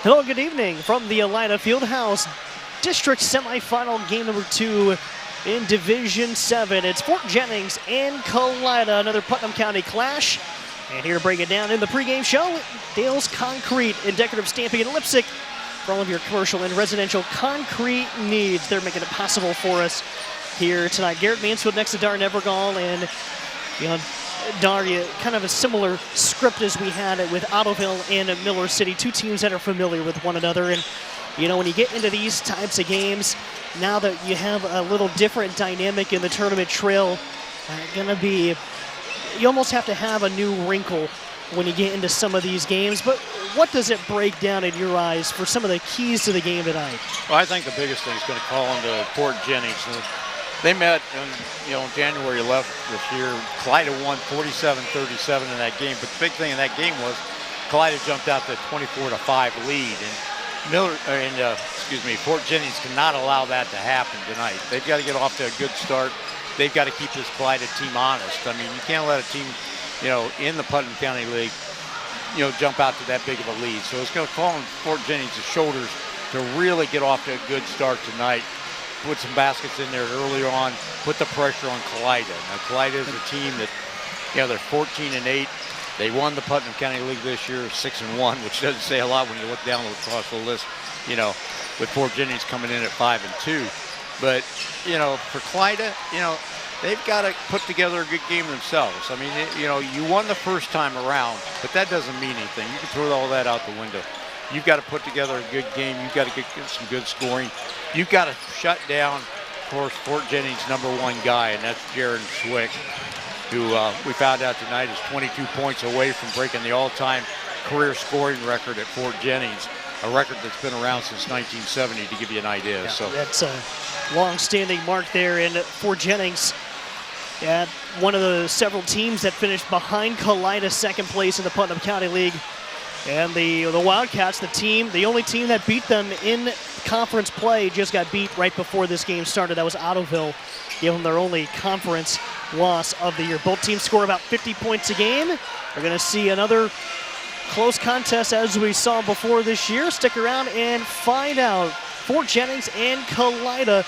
Hello, good evening from the Kalida Fieldhouse District Semifinal Game number 2 in Division 7. It's Fort Jennings and Kalida, another Putnam County clash. And here to break it down in the pregame show, Dale's Concrete and Decorative Stamping in Lipstick for all of your commercial and residential concrete needs. They're making it possible for us here tonight. Garrett Mansfield next to Dar Nevergall, and Dar, kind of a similar script as we had it with Ottoville and Miller City, two teams that are familiar with one another. And when you get into these types of games, now that you have a little different dynamic in the tournament trail, you almost have to have a new wrinkle when you get into some of these games. But what does it break down in your eyes for some of the keys to the game tonight? Well, I think the biggest thing is going to call into Fort Jennings. They met on January 11th this year. Kalida won 47-37 in that game. But the big thing in that game was Kalida jumped out to 24-5 lead, and Fort Jennings cannot allow that to happen tonight. They've got to get off to a good start. They've got to keep this Kalida team honest. I mean, you can't let a team, in the Putnam County League, jump out to that big of a lead. So it's going to fall on Fort Jennings' shoulders to really get off to a good start tonight. Put some baskets in there earlier on, put the pressure on Kalida. Now, Kalida is a team that, they're 14-8. They won the Putnam County League this year, 6-1, which doesn't say a lot when you look down across the list, with Fort Jennings coming in at 5-2. But, for Kalida, they've got to put together a good game themselves. I mean, you won the first time around, but that doesn't mean anything. You can throw all that out the window. You've got to put together a good game. You've got to get some good scoring. You've got to shut down, of course, Fort Jennings' #1 guy, and that's Jaron Swick, who we found out tonight is 22 points away from breaking the all-time career scoring record at Fort Jennings, a record that's been around since 1970, to give you an idea. Yeah, so that's a long-standing mark there in Fort Jennings. Yeah, one of the several teams that finished behind Kalida, second place in the Putnam County League. And the Wildcats, the only team that beat them in conference play, just got beat right before this game started. That was Ottoville, gave them their only conference loss of the year. Both teams score about 50 points a game. We're going to see another close contest as we saw before this year. Stick around and find out. Fort Jennings and Kalida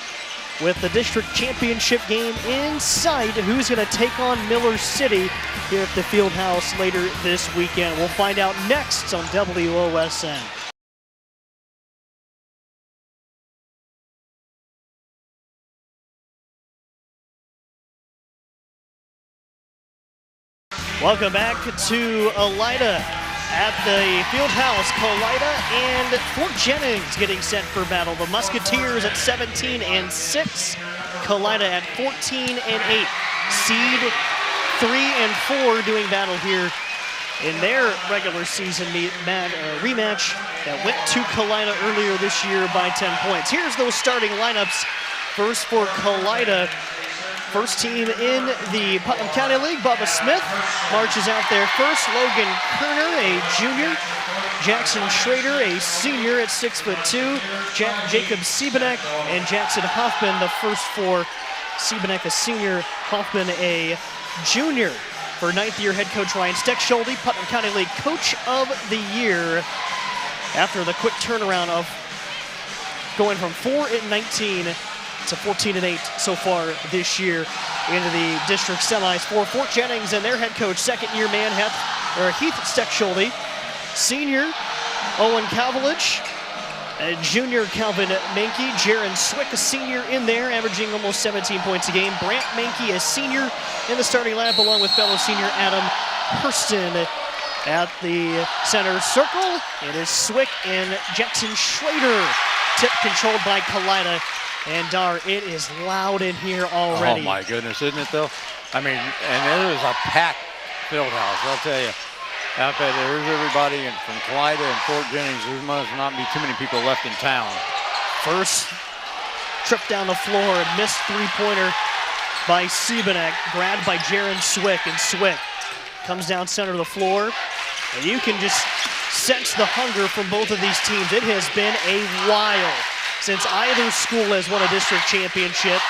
with the district championship game in sight. Who's going to take on Miller City here at the Fieldhouse later this weekend? We'll find out next on WOSN. Welcome back to Kalida at the Fieldhouse. Kalida and Fort Jennings getting set for battle. The Musketeers at 17-6. Kalida at 14-8. Seed 3 and 4 doing battle here in their regular season rematch that went to Kalida earlier this year by 10 points. Here's those starting lineups. First for Kalida. First team in the Putnam County League, Bubba Smith marches out there first. Logan Kerner, a junior. Jackson Schrader, a senior at 6'2". Jacob Siebenek and Jackson Hoffman, the first four. Siebenek, a senior, Hoffman, a junior. For ninth-year head coach Ryan Steckschulte, Putnam County League Coach of the Year. After the quick turnaround of going from 4-19 to 14-8 so far this year into the district semis for Fort Jennings and their head coach, second-year man Heath Steckschulte, senior Owen Calvalich, junior Calvin Mankey, Jaron Swick, a senior in there, averaging almost 17 points a game. Brant Mankey, a senior in the starting lineup, along with fellow senior Adam Hurston. At the center circle, it is Swick and Jackson Schrader, tip controlled by Kalida. And Dar, it is loud in here already. Oh my goodness, isn't it though? I mean, and it is a packed field house, I'll tell you. Out there, there's everybody, and from Kalida and Fort Jennings, there must not be too many people left in town. First trip down the floor, a missed three-pointer by Siebenek, grabbed by Jaron Swick, and Swick comes down center of the floor. And you can just sense the hunger from both of these teams. It has been a while since either school has won a district championship.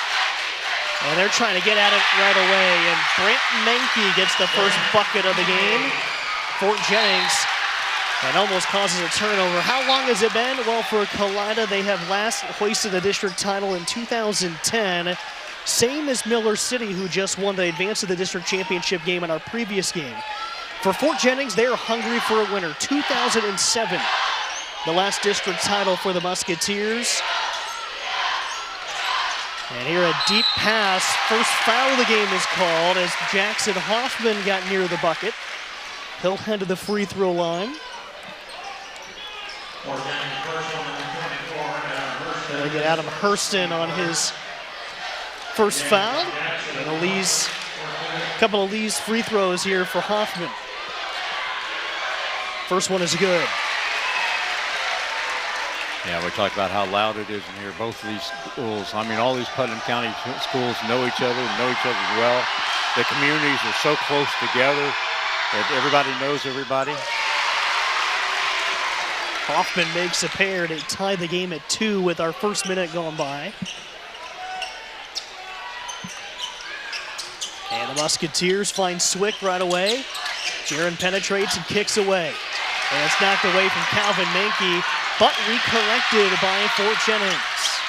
And they're trying to get at it right away. And Brant Mankey gets the first bucket of the game. Fort Jennings And almost causes a turnover. How long has it been? Well, for Kalida, they have last hoisted the district title in 2010. Same as Miller City, who just won the advance of the district championship game in our previous game. For Fort Jennings, they are hungry for a winner. 2007, the last district title for the Musketeers. And here a deep pass. First foul of the game is called as Jackson Hoffman got near the bucket. He'll head to the free throw line. Gonna get Adam Hurston on his first foul. And a couple of Lee's free throws here for Hoffman. First one is good. Yeah, we talked about how loud it is in here. Both of these schools, I mean, all these Putnam County schools know each other well. The communities are so close together that everybody knows everybody. Hoffman makes a pair to tie the game at 2 with our first minute going by. And the Musketeers find Swick right away. Jaron penetrates and kicks away. And it's knocked away from Calvin Mankey, but recollected by Fort Jennings.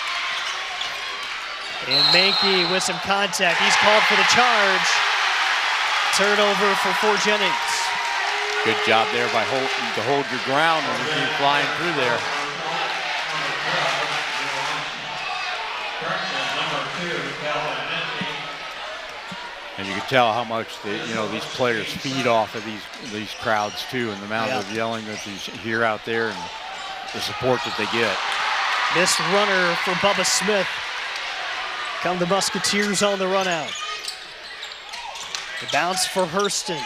And Mankey with some contact. He's called for the charge. Turnover for Fort Jennings. Good job there by Holton to hold your ground when you keep flying through there. And you can tell how much these players feed off of these crowds too, and the amount of yelling that you hear out there and the support that they get. Missed runner for Bubba Smith. Come the Musketeers on the run out. The bounce for Hurston.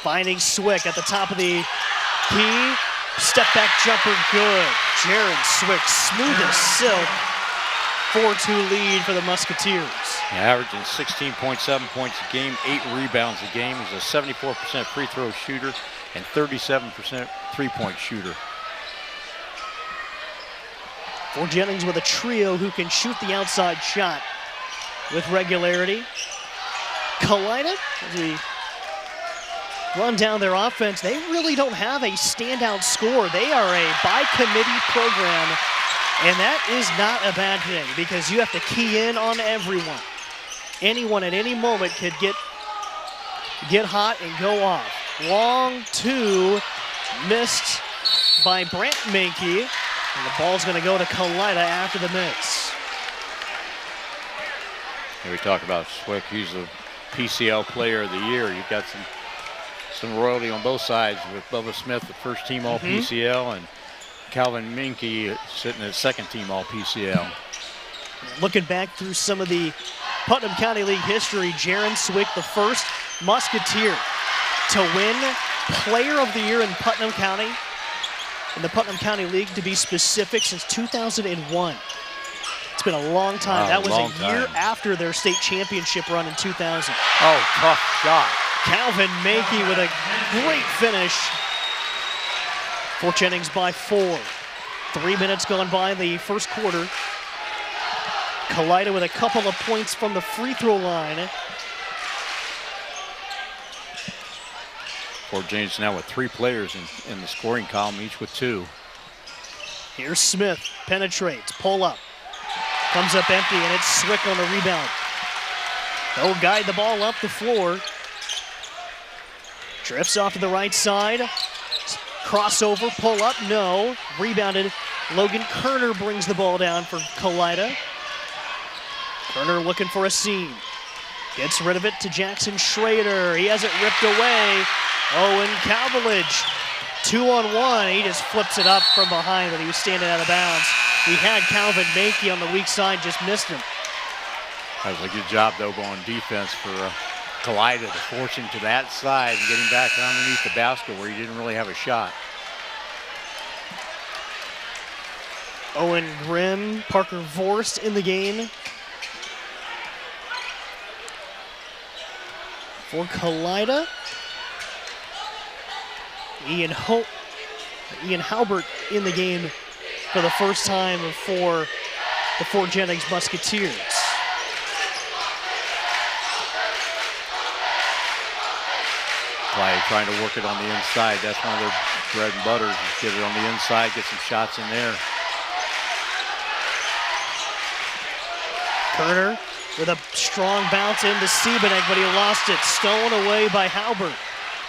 Finding Swick at the top of the key. Step back jumper good. Jaron Swick, smooth as silk. 4-2 lead for the Musketeers. Averaging 16.7 points a game, 8 rebounds a game. He's a 74% free throw shooter and 37% three-point shooter. Fort Jennings with a trio who can shoot the outside shot with regularity. Kalida, as we run down their offense, they really don't have a standout scorer. They are a by-committee program, and that is not a bad thing because you have to key in on everyone. Anyone at any moment could get hot and go off. Long 2, missed by Brant Mankey, and the ball's going to go to Kalida after the miss. Here we talk about Swick. He's the PCL Player of the Year. You've got some royalty on both sides with Bubba Smith, the first team All-PCL, and Calvin Mankey sitting at second team All-PCL. Looking back through some of the Putnam County League history, Jaron Swick, the first Musketeer to win Player of the Year in Putnam County, in the Putnam County League to be specific, since 2001. It's been a long time. Wow, that was a year after their state championship run in 2000. Oh, tough shot. Calvin Mankey with a great finish. Fort Jennings by 4. 3 minutes gone by in the first quarter. Kalida with a couple of points from the free throw line. Fort Jennings now with 3 players in the scoring column, each with 2. Here's Smith, penetrates, pull up. Comes up empty, and it's Swick on the rebound. They'll guide the ball up the floor. Drifts off to the right side. Crossover, pull up, no. Rebounded. Logan Kerner brings the ball down for Kalida. Kerner looking for a seam. Gets rid of it to Jackson Schrader. He has it ripped away. Owen Cowbridge, 2-on-1. He just flips it up from behind, but he was standing out of bounds. He had Calvin Mankey on the weak side, just missed him. That was a good job, though, on defense for Kalida to force him to that side and getting back underneath the basket where he didn't really have a shot. Owen Grimm, Parker Vorst in the game. For Kalida, Ian Halbert in the game for the first time for the Fort Jennings Musketeers. Kalida trying to work it on the inside. That's one of their bread and butter. Just get it on the inside, get some shots in there. Kerner with a strong bounce into Siebenek, but he lost it. Stolen away by Halbert.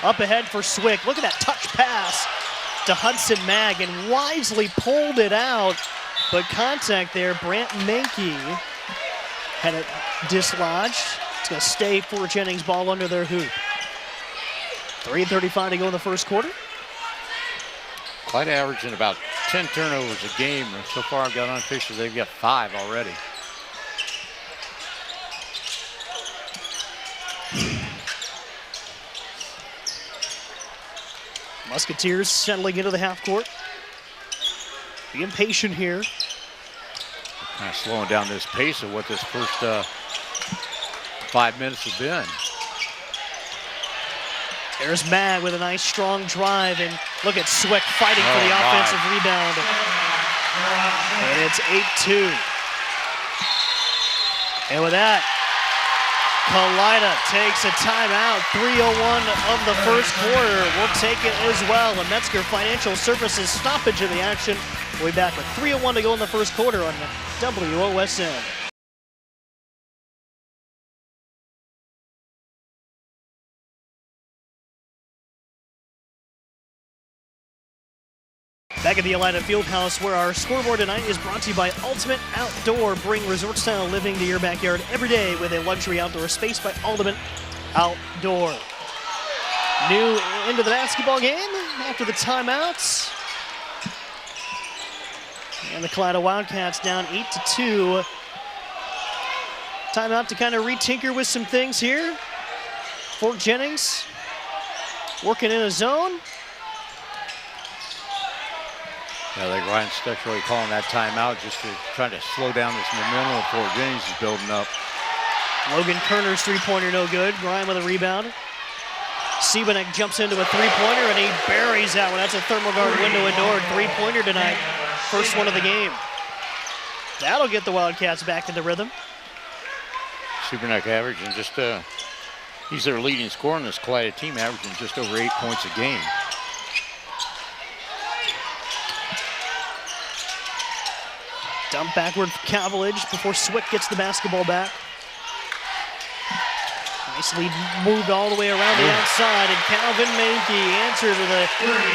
Up ahead for Swick. Look at that touch pass to Hudson Mag, and wisely pulled it out. But contact there, Brant Menke had it dislodged. It's going to stay for Jennings, ball under their hoop. 3:35 to go in the first quarter. Quite averaging about 10 turnovers a game. So far I've got unofficial, they've got 5 already. Musketeers settling into the half court. Being patient here. Kind of slowing down this pace of what this first 5 minutes have been. There's Mag with a nice strong drive, and look at Swick fighting for the offensive rebound. And it's 8-2. And with that, Kalida takes a timeout. 3:01 of the first quarter. We'll take it as well. A Metzger Financial Services stoppage in the action. We'll be back with 3:01 to go in the first quarter on WOSN. Back at the Elida Fieldhouse, where our scoreboard tonight is brought to you by Ultimate Outdoor. Bring resort-style living to your backyard every day with a luxury outdoor space by Ultimate Outdoor. New into the basketball game after the timeouts. And the Kalida Wildcats down 8-2. Timeout to kind of retinker with some things here. Fort Jennings working in a zone. Yeah, like Ryan Steck's really calling that timeout just to try to slow down this momentum Fort Jennings is building up. Logan Kerner's three-pointer no good. Ryan with a rebound. Siebenek jumps into a three-pointer and he buries that one. That's a thermal guard window and door. Three-pointer tonight. First one of the game. That'll get the Wildcats back into rhythm. Siebenek averaging just, he's their leading scorer in this Kalida team, averaging just over 8 points a game. Dump backward for Cavillage before Swick gets the basketball back. Nicely moved all the way around the outside, and Calvin Menke answers with a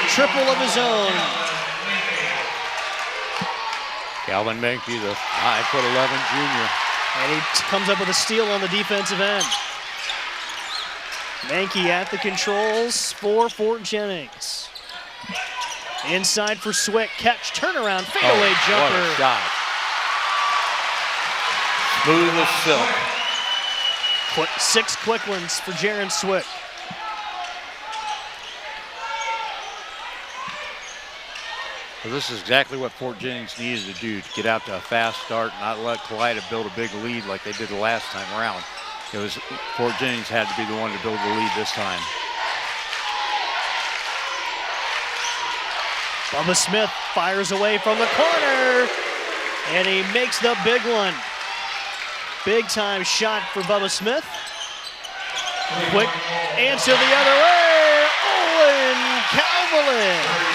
triple of his own. Calvin Menke, the 5'11" junior. And he comes up with a steal on the defensive end. Menke at the controls for Fort Jennings. Inside for Swick, catch, turnaround, fadeaway jumper. What a shot. Smooth as silk. 6 quick ones for Jaron Swick. Well, this is exactly what Fort Jennings needed to do, to get out to a fast start, not let Kalida build a big lead like they did the last time around. It was Fort Jennings had to be the one to build the lead this time. Bubba Smith fires away from the corner, and he makes the big one. Big time shot for Bubba Smith. Quick answer the other way, Owen Cavillage.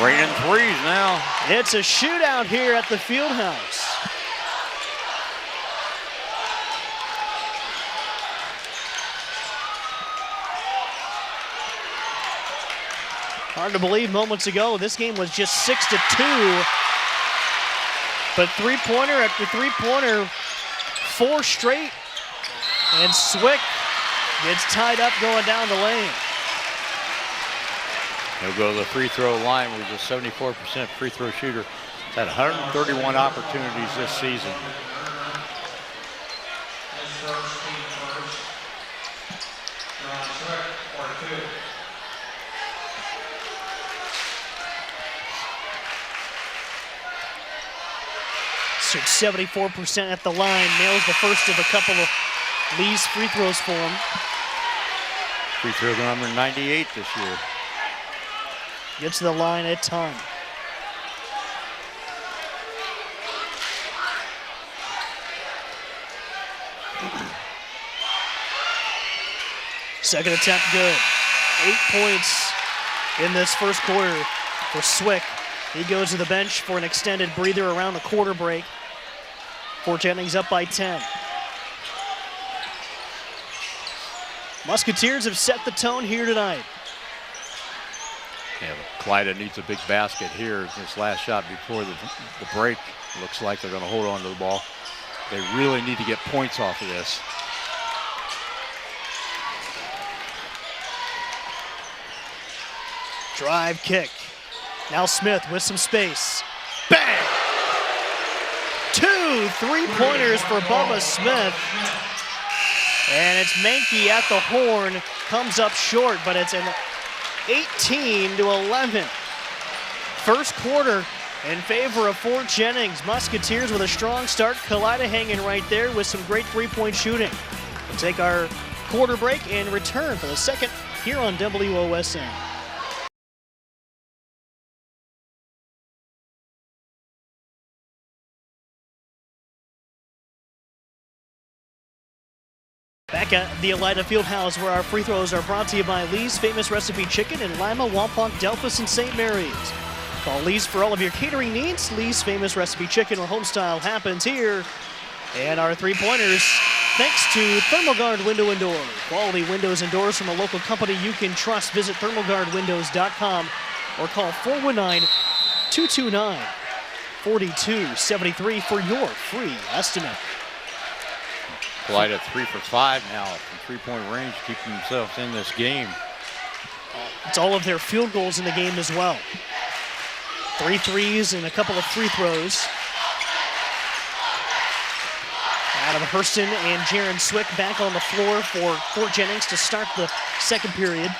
Raining threes now. It's a shootout here at the Fieldhouse. Hard to believe moments ago, this game was just 6-2. But three-pointer after three-pointer, 4 straight. And Swick gets tied up going down the lane. He'll go to the free throw line where he's a 74% free throw shooter. He's had 131 opportunities this season. Shoots 74% at the line, nails the first of a couple of Lee's free throws for him. Free throw number 98 this year. Gets to the line a ton. Second attempt good. 8 points in this first quarter for Swick. He goes to the bench for an extended breather around the quarter break. Fort Jennings up by 10. Musketeers have set the tone here tonight. Yeah, Kalida needs a big basket here. This last shot before the break, looks like they're going to hold on to the ball. They really need to get points off of this. Drive kick. Now Smith with some space. Bang! 2 3-pointers for Bubba Smith. And it's Mankey at the horn. Comes up short, but it's an 18-11. First quarter in favor of Fort Jennings. Musketeers with a strong start. Kalida hanging right there with some great three-point shooting. We'll take our quarter break and return for the second here on WOSN. Back at the Elida Fieldhouse, where our free throws are brought to you by Lee's Famous Recipe Chicken in Lima, Wampauck, Delphus, and St. Mary's. Call Lee's for all of your catering needs. Lee's Famous Recipe Chicken, where homestyle happens here. And our three-pointers, thanks to ThermalGuard Window and Door. Quality windows and doors from a local company you can trust. Visit thermalguardwindows.com or call 419-229-4273 for your free estimate. Kalida 3 for 5 now from three-point range, keeping themselves in this game. It's all of their field goals in the game as well. 3 threes and a couple of free throws. Adam Hurston and Jaron Swick back on the floor for Fort Jennings to start the second period.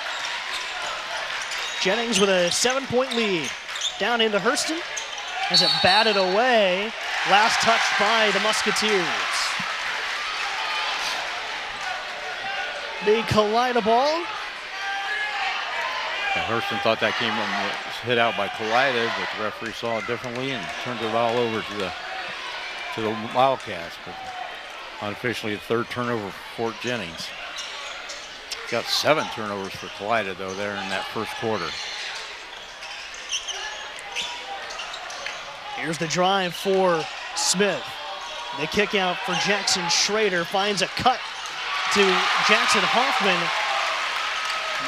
Jennings with a 7-point lead. Down into Hurston. Has it batted away. Last touch by the Musketeers. The Kalida ball. Yeah, Hurston thought that came was hit out by Kalida, but the referee saw it differently and turned it all over to the Wildcats. But unofficially, a third turnover for Fort Jennings. Got 7 turnovers for Kalida though there in that first quarter. Here's the drive for Smith. The kick out for Jackson Schrader finds a cut to Jackson Hoffman.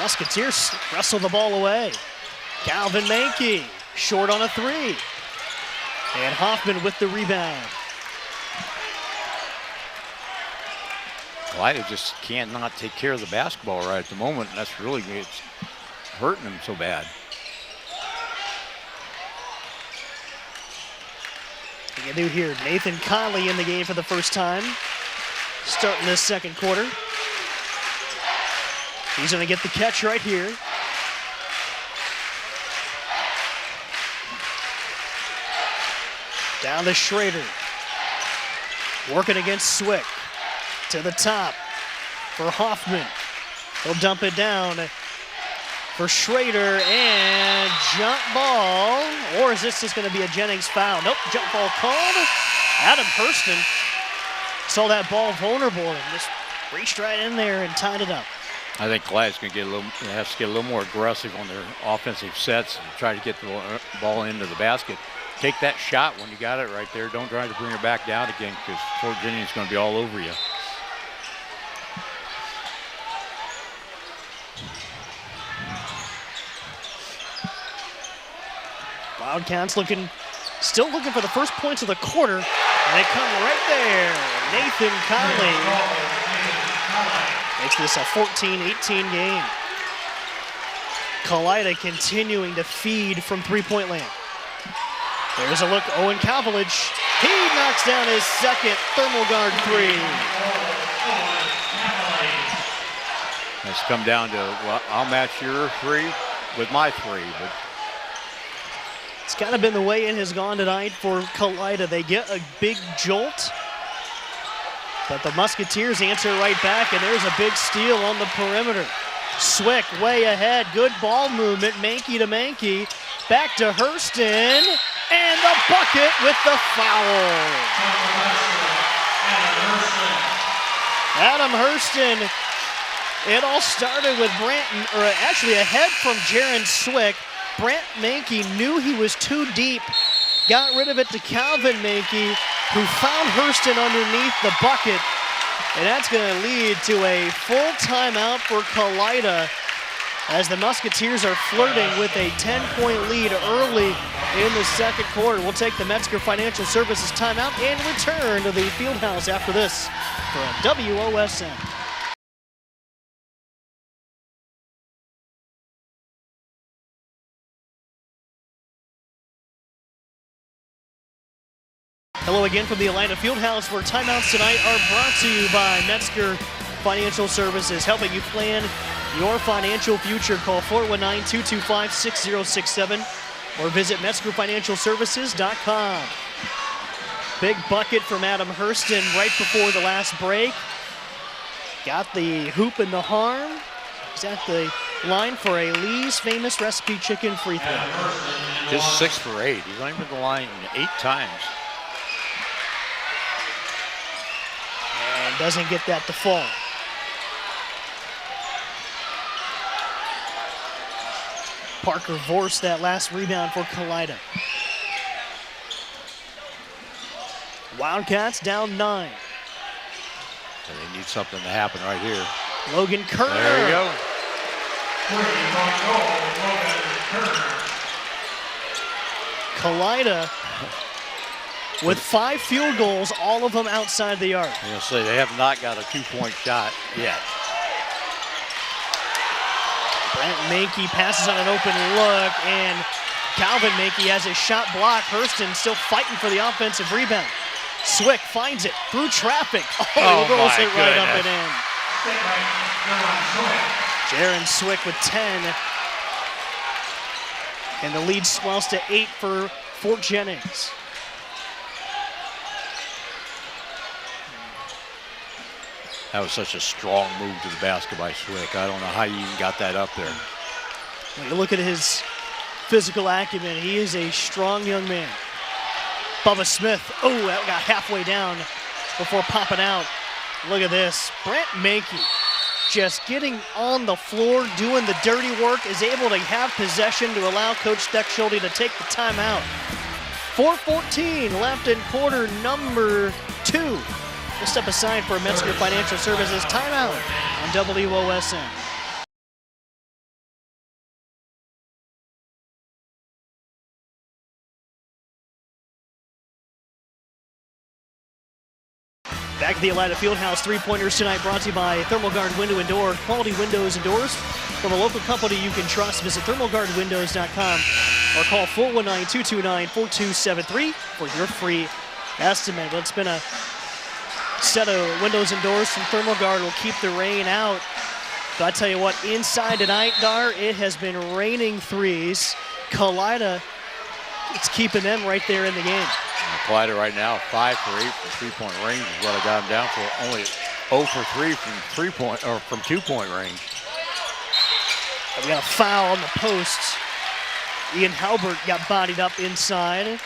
Musketeers wrestle the ball away. Calvin Mankey, short on a 3. And Hoffman with the rebound. Kalida just can't not take care of the basketball right at the moment, and that's really it's hurting him so bad. You can do here, Nathan Conley in the game for the first time, starting this second quarter. He's going to get the catch right here. Down to Schrader. Working against Swick. To the top for Hoffman. He'll dump it down for Schrader, and jump ball. Or is this just going to be a Jennings foul? Nope, jump ball called. Adam Hurston saw that ball vulnerable and just reached right in there and tied it up. I think Kalida's going to get has to get a little more aggressive on their offensive sets and try to get the ball into the basket. Take that shot when you got it right there. Don't try to bring it back down again, because Fort Jennings is going to be all over you. Wildcats still looking for the first points of the quarter, and they come right there. Nathan Conley makes this a 14-18 game. Kalida continuing to feed from three-point land. There's a look, Owen Kavalich. He knocks down his second thermal guard 3. It's come down to, well, I'll match your 3 with my 3, but it's kind of been the way it has gone tonight for Kalida. They get a big jolt, but the Musketeers answer right back, and there's a big steal on the perimeter. Swick way ahead, good ball movement, Mankey to Mankey, back to Hurston, and the bucket with the foul. Adam Hurston It all started with actually a head from Jaron Swick. Brant Mankey knew he was too deep, got rid of it to Calvin Mankey, who found Hurston underneath the bucket. And that's going to lead to a full timeout for Kalida as the Musketeers are flirting with a 10-point lead early in the second quarter. We'll take the Metzger Financial Services timeout and return to the Fieldhouse after this for WOSN. Hello again from the Elida Fieldhouse, where timeouts tonight are brought to you by Metzger Financial Services, helping you plan your financial future. Call 419-225-6067 or visit MetzgerFinancialServices.com. Big bucket from Adam Hurston right before the last break. Got the hoop and the harm. He's at the line for a Lee's Famous Recipe Chicken free throw. Just 6 for 8. He's only been to the line 8 times. And doesn't get that to fall. Parker Vorst that last rebound for Kalida. Wildcats down 9. So they need something to happen right here. Logan Kerner. There you go. Kalida with 5 field goals, all of them outside the arc. I'm going to say they have not got a 2-point shot yet. Brant Mankey passes on an open look, and Calvin Mankey has his shot blocked. Hurston still fighting for the offensive rebound. Swick finds it through traffic. Oh, rolls it right up and in. Jaron Swick with 10. And the lead swells to 8 for Fort Jennings. That was such a strong move to the basket by Swick. I don't know how you even got that up there. When you look at his physical acumen, he is a strong young man. Bubba Smith, that got halfway down before popping out. Look at this. Brant Mankey just getting on the floor, doing the dirty work, is able to have possession to allow Coach Steckschulte to take the timeout. 4:14 left in quarter number 2. We'll step aside for a Metzger Financial Services timeout on WOSN. Back at the Elida Fieldhouse, 3-pointers tonight brought to you by ThermalGuard Window and Door. Quality windows and doors from a local company you can trust. Visit thermalguardwindows.com or call 419-229-4273 for your free estimate. Well, it's been a set of windows and doors from ThermalGuard will keep the rain out. But I tell you what, inside tonight, Dar, it has been raining threes. Kalida, it's keeping them right there in the game. Kalida right now, 5 for 8 from 3-point range is what I got him down for. Only 0 for 3 from 2-point range. We got a foul on the posts. Ian Halbert got bodied up inside.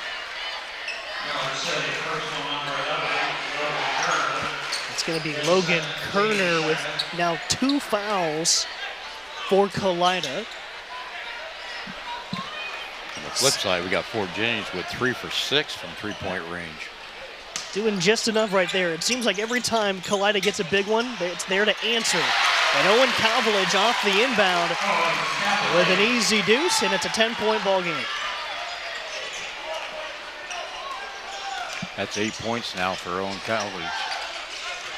It's going to be Logan Kerner with now 2 fouls for Kalida. On the flip side, we got Fort Jennings with 3 for 6 from 3-point range. Doing just enough right there. It seems like every time Kalida gets a big one, it's there to answer. And Owen Calvilage off the inbound with an easy deuce, and it's a 10-point ball game. That's 8 points now for Owen Calvilage.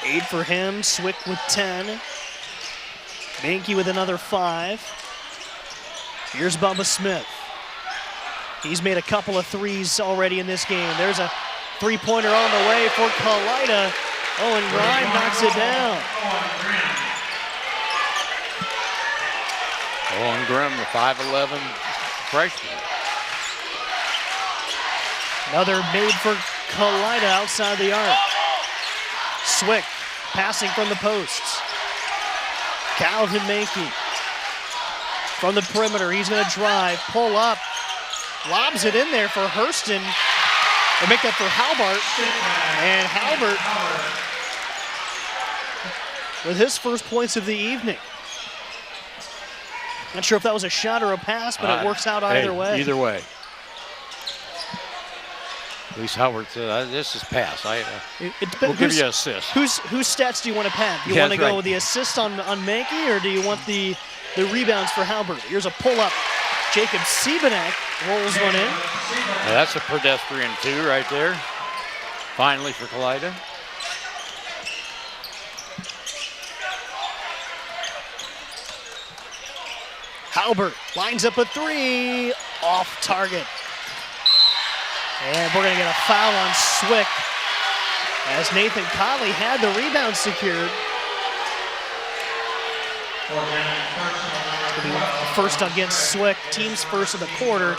8 for him, Swick with 10. Mankey with another 5. Here's Bubba Smith. He's made a couple of threes already in this game. There's a 3-pointer on the way for Kalida. Owen Grime knocks it down. Owen Grimm, the 5'11" freshman. Another made for Kalida outside the arc. Swick passing from the posts. Calvin Mankey from the perimeter. He's going to drive, pull up, lobs it in there for Hurston. They make that for Halbert. And Halbert with his first points of the evening. Not sure if that was a shot or a pass, but it works out either way. Either way. At least Howard said, this is pass. We'll give you an assist. Whose stats do you want to pad? Do you want to go with the assist on Mankey, or do you want the rebounds for Halbert? Here's a pull-up. Jacob Siebenek rolls one in. Now that's a pedestrian two right there. Finally for Kalida. Halbert lines up a three, off target. And we're going to get a foul on Swick as Nathan Conley had the rebound secured. It's going to be first against Swick, team's first of the quarter.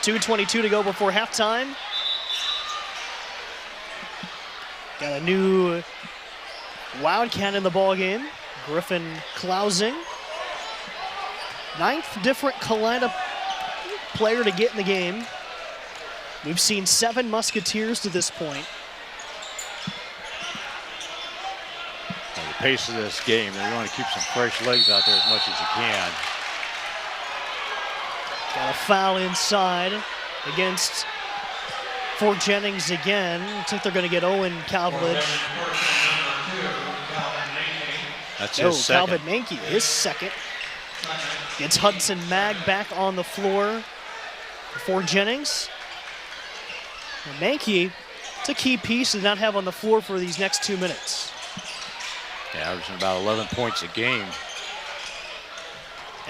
2:22 to go before halftime. Got a new Wildcat in the ball game, Griffin Klausing. 9th different Kalida player to get in the game. We've seen 7 Musketeers to this point. Well, the pace of this game, you want to keep some fresh legs out there as much as you can. Got a foul inside against Fort Jennings again. Looks like they're going to get Owen Calvage. That's his second. Calvin Mankey, his second. Gets Hudson Mag back on the floor for Fort Jennings. And Mankey, it's a key piece to not have on the floor for these next 2 minutes. Yeah, averaging about 11 points a game.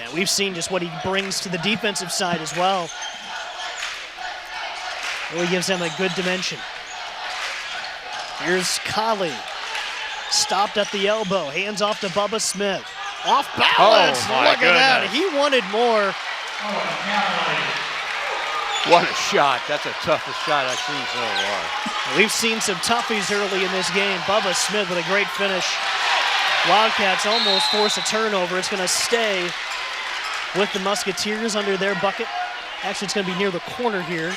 And we've seen just what he brings to the defensive side as well. Really gives them a good dimension. Here's Colley. Stopped at the elbow. Hands off to Bubba Smith. Off balance. Oh, my Look at that. He wanted more. What a shot. That's the toughest shot I've seen so far. We've seen some toughies early in this game. Bubba Smith with a great finish. Wildcats almost force a turnover. It's going to stay with the Musketeers under their bucket. Actually, it's going to be near the corner here.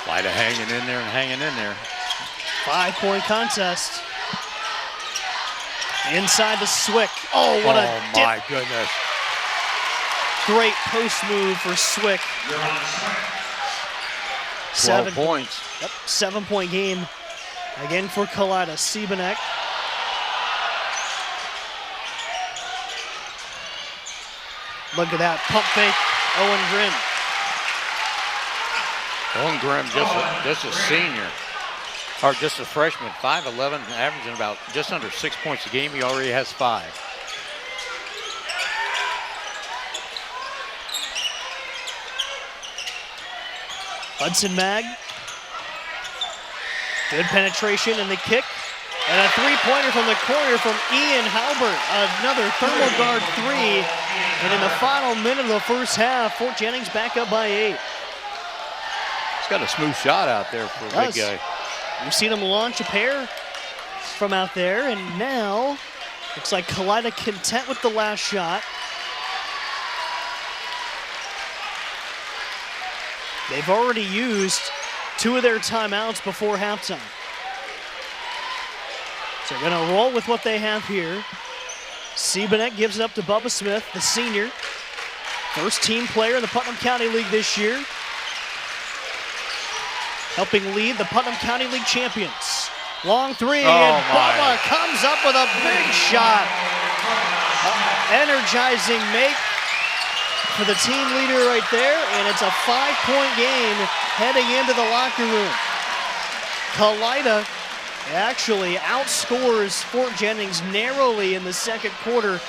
Kalida hanging in there and hanging in there. 5-point contest. Inside to Swick. Oh, what a dip. My goodness. Great post move for Swick. 12 points. Yep, 7-point game again for Kalida. Siebenek. Look at that pump fake. Owen Grimm. Owen Grimm, just a senior, or just a freshman, 5'11", averaging about just under 6 points a game. He already has 5. Hudson Mag. Good penetration in the kick. And a three-pointer from the corner from Ian Halbert. Another thermal guard three. And in the final minute of the first half, Fort Jennings back up by 8. He's got a smooth shot out there for a big guy. We've seen him launch a pair from out there, and now looks like Kalida content with the last shot. They've already used 2 of their timeouts before halftime. So they're going to roll with what they have here. Siebenek gives it up to Bubba Smith, the senior. First team player in the Putnam County League this year. Helping lead the Putnam County League champions. Long three, and Bubba comes up with a big shot. Energizing make for the team leader right there, and it's a 5-point game heading into the locker room. Kalida actually outscores Fort Jennings narrowly in the second quarter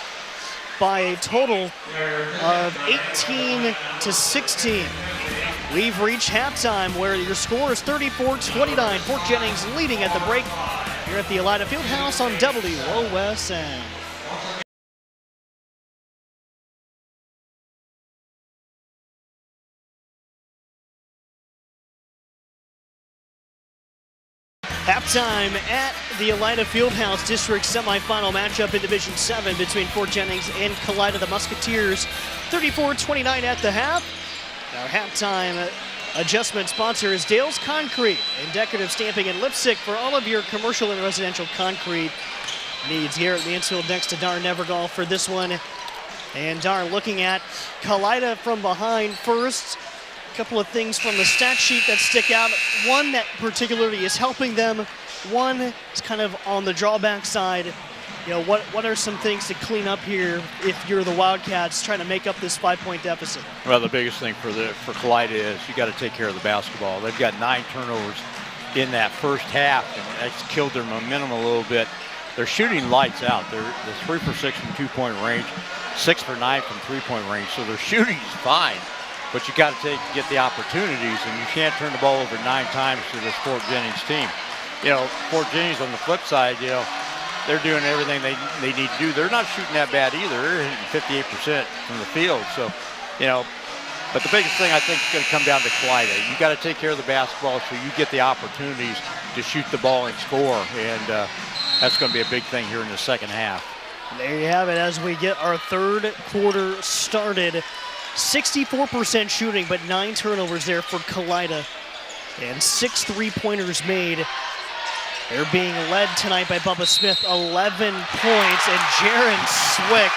by a total of 18-16. We've reached halftime where your score is 34-29. Fort Jennings leading at the break here at the Elida Fieldhouse on WOSN. halftime at the Elida Fieldhouse District semifinal matchup in Division 7 between Fort Jennings and Kalida. The Musketeers 34-29 at the half. Our halftime adjustment sponsor is Dale's Concrete and Decorative Stamping and Lipstick for all of your commercial and residential concrete needs. Garrett Mansfield next to Darn Nevergall for this one. And Darn looking at Kalida from behind first. A couple of things from the stat sheet that stick out. One that particularly is helping them. One is kind of on the drawback side. You know, what are some things to clean up here if you're the Wildcats trying to make up this 5-point deficit? Well, the biggest thing for Kalida is you got to take care of the basketball. They've got 9 turnovers in that first half, and that's killed their momentum a little bit. They're shooting lights out. They're 3 for 6 from 2-point range, 6 for 9 from 3-point range. So their shooting is fine, but you got to get the opportunities, and you can't turn the ball over 9 times to this Fort Jennings team. You know, Fort Jennings on the flip side, you know, they're doing everything they need to do. They're not shooting that bad either. They're hitting 58% from the field. So, you know, but the biggest thing I think is going to come down to Kalida. You got to take care of the basketball so you get the opportunities to shoot the ball and score, and that's going to be a big thing here in the second half. There you have it as we get our third quarter started. 64% shooting, but 9 turnovers there for Kalida, and 6 3-pointers made. They're being led tonight by Bubba Smith, 11 points, and Jaron Swick,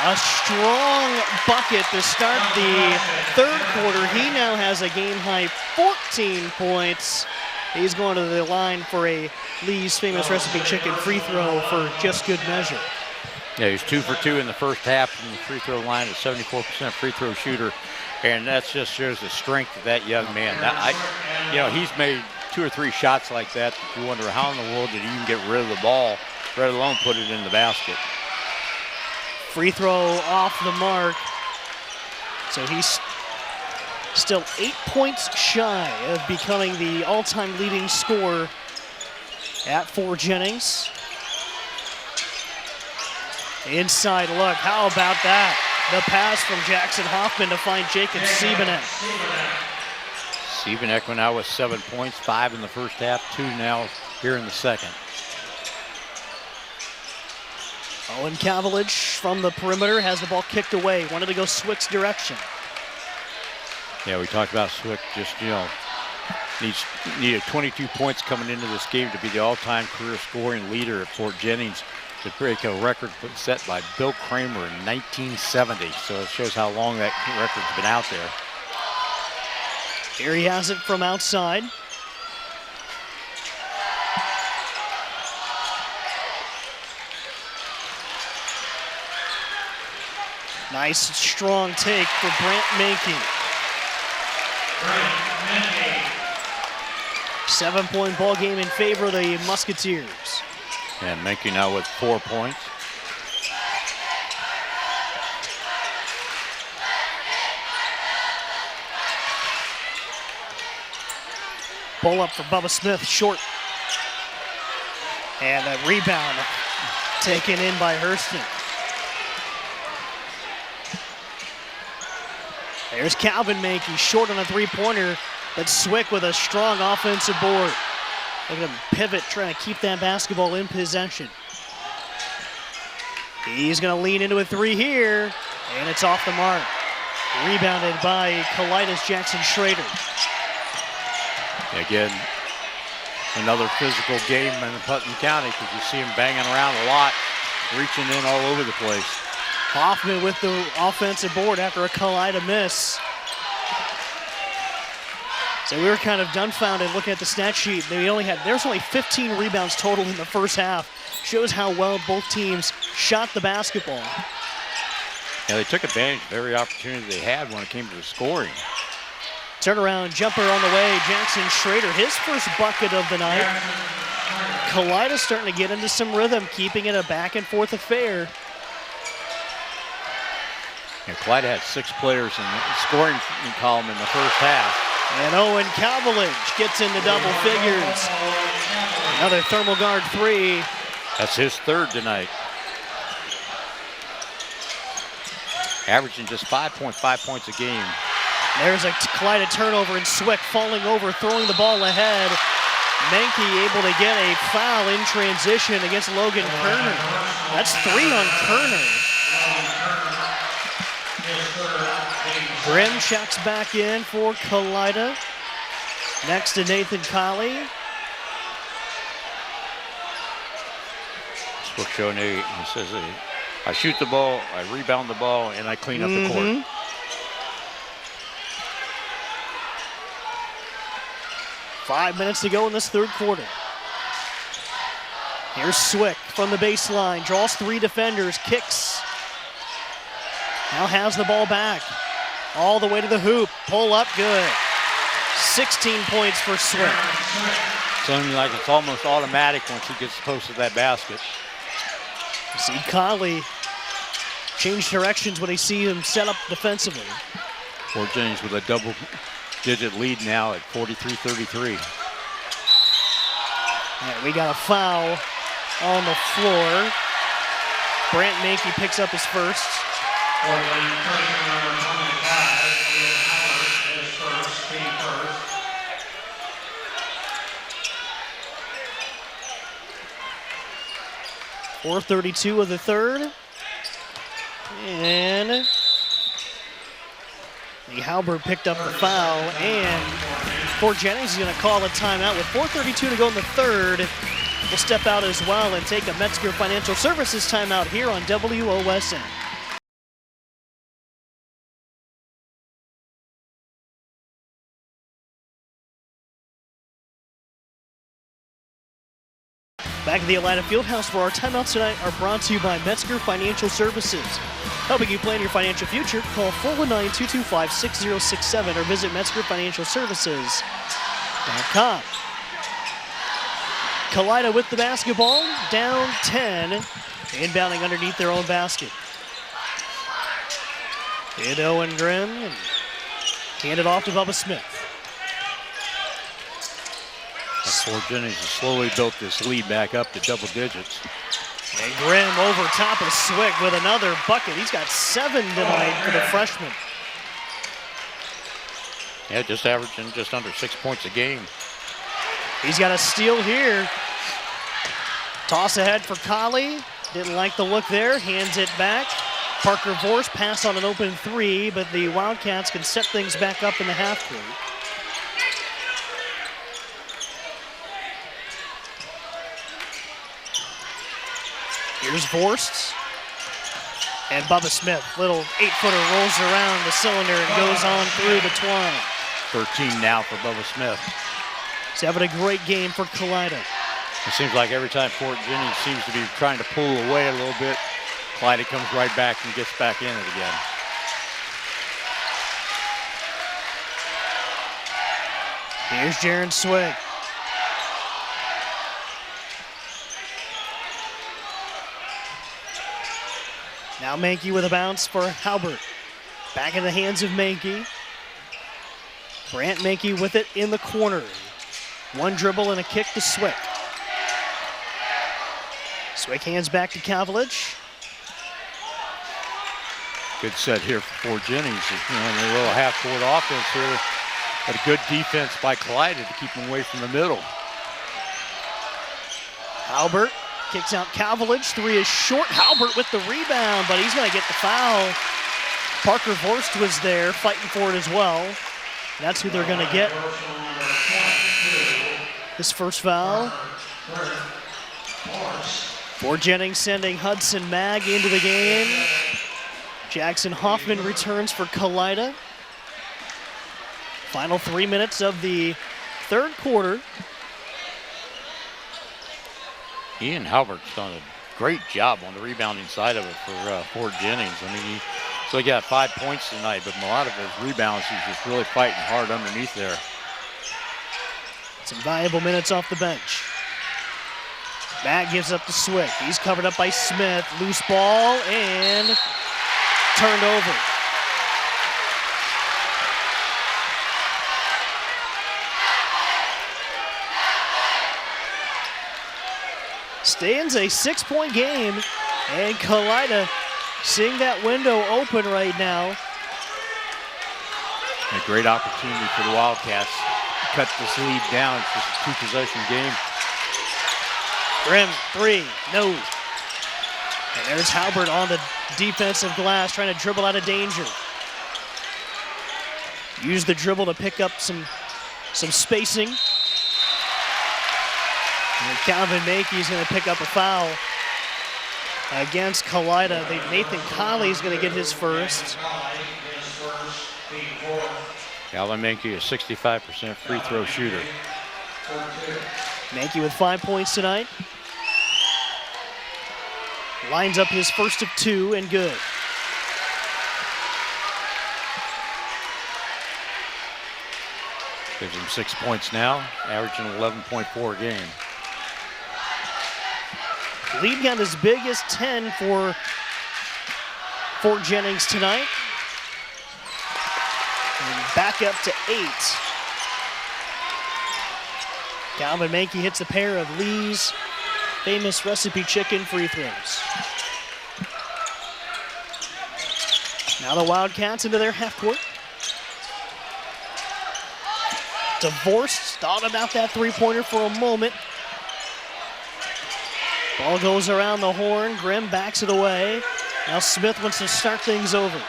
a strong bucket to start the third quarter. He now has a game-high 14 points. He's going to the line for a Lee's Famous Recipe Chicken free throw for just good measure. Yeah, he's 2 for 2 in the first half from the free throw line, a 74% free throw shooter, and that just shows the strength of that young man. You know, he's made 2 or 3 shots like that. You wonder how in the world did he even get rid of the ball, let alone put it in the basket. Free throw off the mark. So he's still 8 points shy of becoming the all-time leading scorer at Fort Jennings. Inside look, how about that? The pass from Jackson Hoffman to find Jacob Siebenek. Siebenek went out with 7 points, 5 in the first half, 2 now here in the second. Owen Cavalich from the perimeter has the ball kicked away. Wanted to go Swick's direction. Yeah, we talked about Swick just, you know, needed 22 points coming into this game to be the all-time career scoring leader at Fort Jennings, to break a record set by Bill Kramer in 1970. So it shows how long that record's been out there. Here he has it from outside. Nice, strong take for Brant Mankey. 7-point ball game in favor of the Musketeers. And Mankey now with 4 points. Pull up for Bubba Smith, short. And a rebound taken in by Hurston. There's Calvin Mankey, short on a 3-pointer, but Swick with a strong offensive board. Look at him pivot, trying to keep that basketball in possession. He's going to lean into a 3 here, and it's off the mark. Rebounded by Kalida's Jackson Schrader. Again, another physical game in Putnam County because you see him banging around a lot, reaching in all over the place. Hoffman with the offensive board after a Kalida miss. So we were kind of dumbfounded looking at the stat sheet. There's only 15 rebounds total in the first half. Shows how well both teams shot the basketball. Yeah, they took advantage of every opportunity they had when it came to the scoring. Turnaround jumper on the way, Jackson Schrader, his first bucket of the night. Kalida starting to get into some rhythm, keeping it a back and forth affair. Yeah, Kalida had 6 players in the scoring column in the first half. And Owen Cavalich gets into double figures. Another thermal guard 3. That's his 3rd tonight. Averaging just 5.5 points a game. There's a Kalida turnover, and Swick falling over, throwing the ball ahead. Menke able to get a foul in transition against Logan Kerner. That's 3 on Kerner. Grimm checks back in for Kalida. Next to Nathan Colley. Book show Nate. He says, I shoot the ball, I rebound the ball, and I clean up the court. 5 minutes to go in this third quarter. Here's Swick from the baseline, draws 3 defenders, kicks. Now has the ball back. All the way to the hoop, pull up, good. 16 points for Swick. Something like it's almost automatic once he gets close to that basket. You see Colley change directions when they see him set up defensively. Fort Jennings with a double-digit lead now at 43-33. And we got a foul on the floor. Brant Menke picks up his first. .432 of the third. And the Halbert picked up the foul, and Fort Jennings is going to call a timeout with 4:32 to go in the third. We'll step out as well and take a Metzger Financial Services timeout here on WOSN. Back at the Atlanta Fieldhouse, where our timeouts tonight are brought to you by Metzger Financial Services. Helping you plan your financial future, call 419-225-6067 or visit MetzgerFinancialServices.com. Kalida with the basketball, down 10, inbounding underneath their own basket. In Owen Grimm, and hand it off to Bubba Smith. Fort Jennings has slowly built this lead back up to double digits. And Grimm over top of Swick with another bucket. He's got 7 tonight for the freshman. Yeah, just averaging just under 6 points a game. He's got a steal here. Toss ahead for Colley. Didn't like the look there, hands it back. Parker Vorst pass on an open 3, but the Wildcats can set things back up in the half court. Here's Vorst. And Bubba Smith, little 8-footer, rolls around the cylinder and goes on through the twine. 13 now for Bubba Smith. He's having a great game for Kalida. It seems like every time Fort Jennings seems to be trying to pull away a little bit, Kalida comes right back and gets back in it again. Here's Jaron Swig. Now Menke with a bounce for Halbert. Back in the hands of Menke. Brant Menke with it in the corner. One dribble and a kick to Swick. Swick hands back to Kavalich. Good set here for Fort Jennings. You know, a little half-court offense here, but a good defense by Kalida to keep him away from the middle. Halbert kicks out Kavalich. 3 is short. Halbert with the rebound, but he's going to get the foul. Parker Vorst was there fighting for it as well. That's who they're going to get. This first foul. Fort Jennings sending Hudson Mag into the game. Jackson Hoffman returns for Kalida. Final 3 minutes of the third quarter. Ian Halbert's done a great job on the rebounding side of it for Fort Jennings. I mean, he's only got 5 points tonight, but a lot of his rebounds, he's just really fighting hard underneath there. Some valuable minutes off the bench. Matt gives up to Swick. He's covered up by Smith. Loose ball and turned over. Stands a 6-point game, and Kalida seeing that window open right now. A great opportunity for the Wildcats to cut this lead down. It's just a two-possession game. Grimm, three, no. And there's Halbert on the defensive glass, trying to dribble out of danger. Use the dribble to pick up some spacing. And Calvin Mankey is going to pick up a foul against Kalida. Nathan Colley is going to get his first. Calvin Mankey, a 65% free throw shooter. Mankey with 5 points tonight. Lines up his first of two and good. Gives him 6 points now, averaging 11.4 a game. Lead got as big as 10 for Jennings tonight. And back up to 8. Calvin Mankey hits a pair of Lee's famous recipe chicken free throws. Now the Wildcats into their half court. Divorced, thought about that three-pointer for a moment. Ball goes around the horn. Grimm backs it away. Now Smith wants to start things over.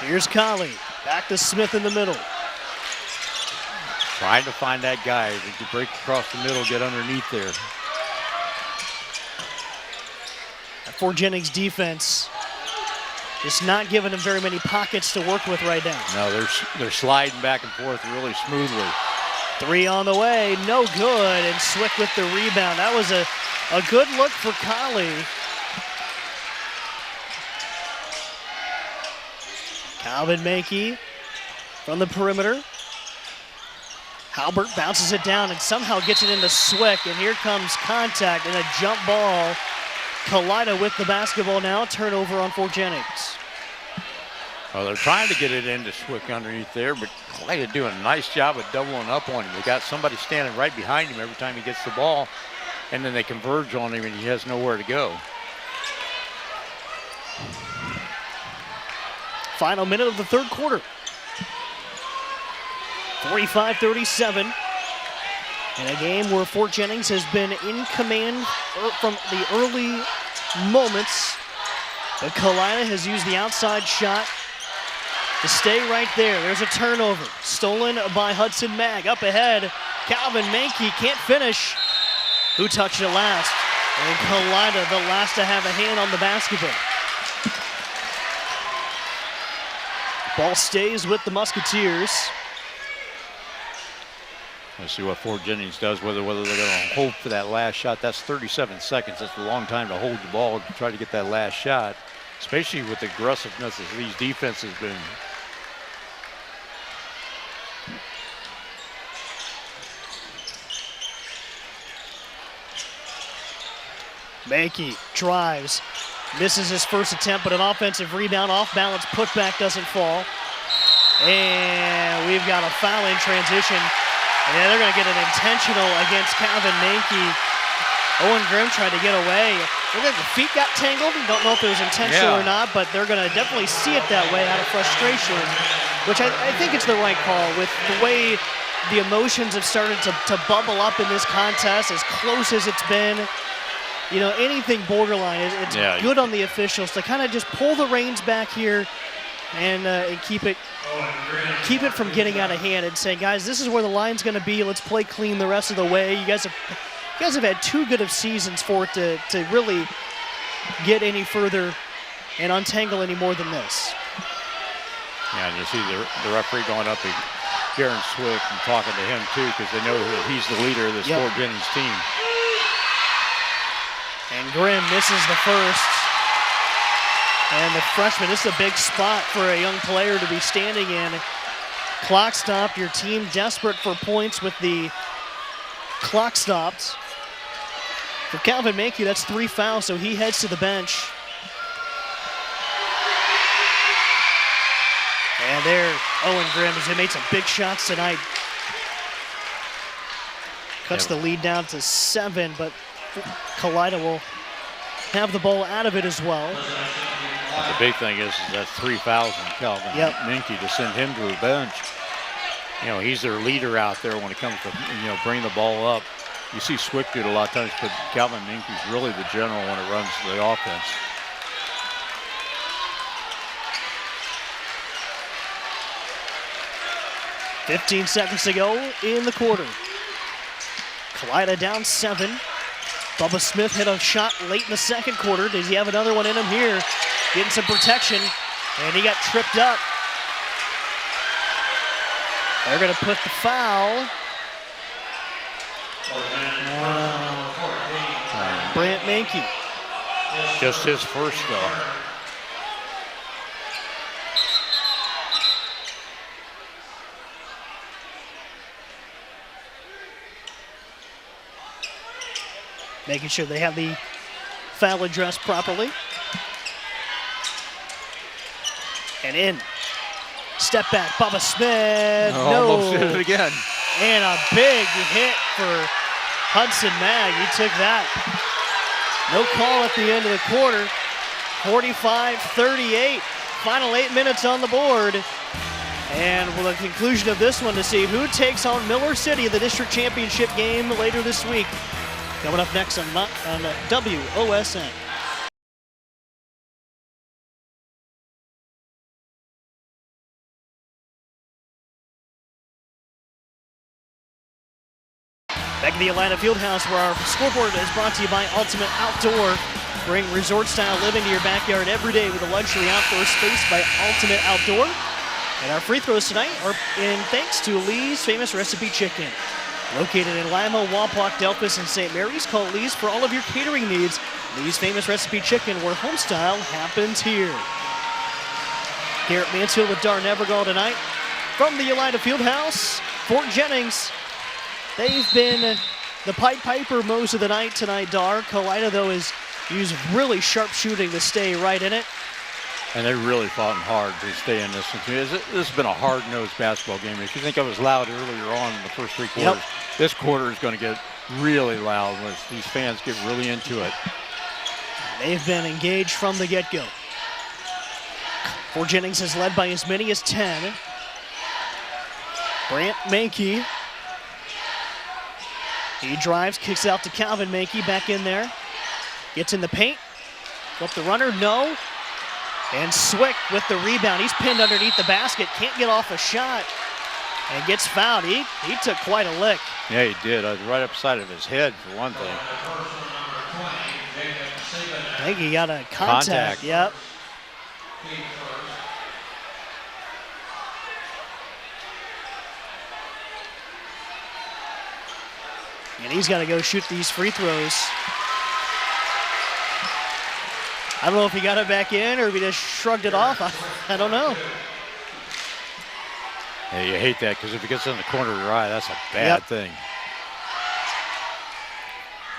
Here's Colley. Back to Smith in the middle. Trying to find that guy that can break across the middle, get underneath there. For Jennings defense, just not giving him very many pockets to work with right now. No, they're sliding back and forth really smoothly. Three on the way, no good, and Swick with the rebound. That was a good look for Colley. Calvin Mankey from the perimeter. Halbert bounces it down and somehow gets it into Swick, and here comes contact and a jump ball. Kalida with the basketball now, turnover on Fort Jennings. Well, they're trying to get it into Swick underneath there, but Kalida doing a nice job of doubling up on him. They got somebody standing right behind him every time he gets the ball, and then they converge on him and he has nowhere to go. Final minute of the third quarter. 45-37. In a game where Fort Jennings has been in command from the early moments, but Kalida has used the outside shot to stay right there. There's a turnover, stolen by Hudson Mag. Up ahead, Calvin Mankey can't finish. Who touched it last? And Kalida, the last to have a hand on the basketball. Ball stays with the Musketeers. Let's see what Fort Jennings does, whether they're going to hold for that last shot. That's 37 seconds. That's a long time to hold the ball to try to get that last shot, especially with the aggressiveness that these defenses have been. Mankey drives, misses his first attempt, but an offensive rebound, off balance, putback doesn't fall. And we've got a foul in transition. And they're going to get an intentional against Calvin Mankey. Owen Grimm tried to get away. The feet got tangled. Don't know if it was intentional or not, but they're going to definitely see it that way out of frustration, which I think it's the right call with the way the emotions have started to bubble up in this contest, as close as it's been. You know, anything borderline, it's good on the officials to kind of just pull the reins back here and keep it from getting out of hand and saying, guys, this is where the line's going to be. Let's play clean the rest of the way. You guys have had too good of seasons for it to really get any further and untangle any more than this. Yeah, and you see the referee going up to Darren Swick and talking to him too, because they know that he's the leader of this Fort Jennings team. And Grimm misses the first. And the freshman, this is a big spot for a young player to be standing in. Clock stopped, your team desperate for points with the clock stopped. For Calvin Mankey, that's 3 fouls, so he heads to the bench. And there, Owen Grimm has made some big shots tonight. Cuts the lead down to 7, but Kalida will have the ball out of it as well. The big thing is that 3 fouls on Calvin Minke to send him to the bench. You know, he's their leader out there when it comes to, bring the ball up. You see Swick do it a lot of times, but Calvin Minke's really the general when it runs the offense. "15 seconds to go in the quarter. Kalida down 7. Bubba Smith hit a shot late in the second quarter. Does he have another one in him here? Getting some protection, and he got tripped up. They're going to put the foul. Brant Manke. Just his first, though. Making sure they have the foul addressed properly. And in. Step back, Bubba Smith. Almost did it again. And a big hit for Hudson Mag. He took that. No call at the end of the quarter. 45-38. Final 8 minutes on the board. And with the conclusion of this one to see who takes on Miller City in the district championship game later this week. Coming up next on WOSN. Back at the Atlanta Fieldhouse, where our scoreboard is brought to you by Ultimate Outdoor. Bring resort-style living to your backyard every day with a luxury outdoor space by Ultimate Outdoor. And our free throws tonight are in thanks to Lee's Famous Recipe Chicken. Located in Lima, Wapak, Delphus, and St. Mary's, call Lee's for all of your catering needs. Lee's Famous Recipe Chicken, where homestyle happens here. Garrett Mansfield with Dar Nevergall tonight. From the Atlanta Fieldhouse, Fort Jennings. They've been the Pied Piper most of the night tonight, Dar. Kalida, though, has used really sharp shooting to stay right in it. And they really fought hard to stay in this. This has been a hard-nosed basketball game. If you think I was loud earlier on in the first 3 quarters, this quarter is going to get really loud when these fans get really into it. They've been engaged from the get-go. Fort Jennings has led by as many as 10. Brant Manke. He drives, kicks out to Calvin Manke, back in there. Gets in the paint. Up the runner, no. And Swick with the rebound. He's pinned underneath the basket, can't get off a shot, and gets fouled. He took quite a lick. Yeah, he did. Right upside of his head, for one thing. I think he got a contact. Yep. And he's got to go shoot these free throws. I don't know if he got it back in or if he just shrugged it off. I don't know. Yeah, you hate that because if it gets in the corner of your eye, that's a bad thing.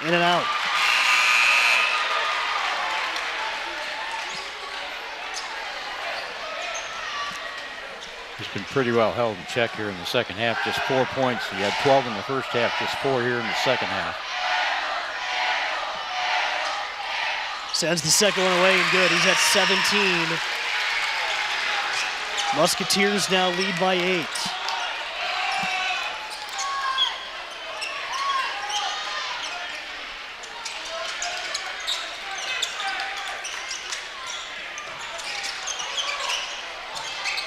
In and out. He's been pretty well held in check here in the second half. Just 4 points. He had 12 in the first half, just 4 here in the second half. Sends the second one away and good. He's at 17. Musketeers now lead by 8.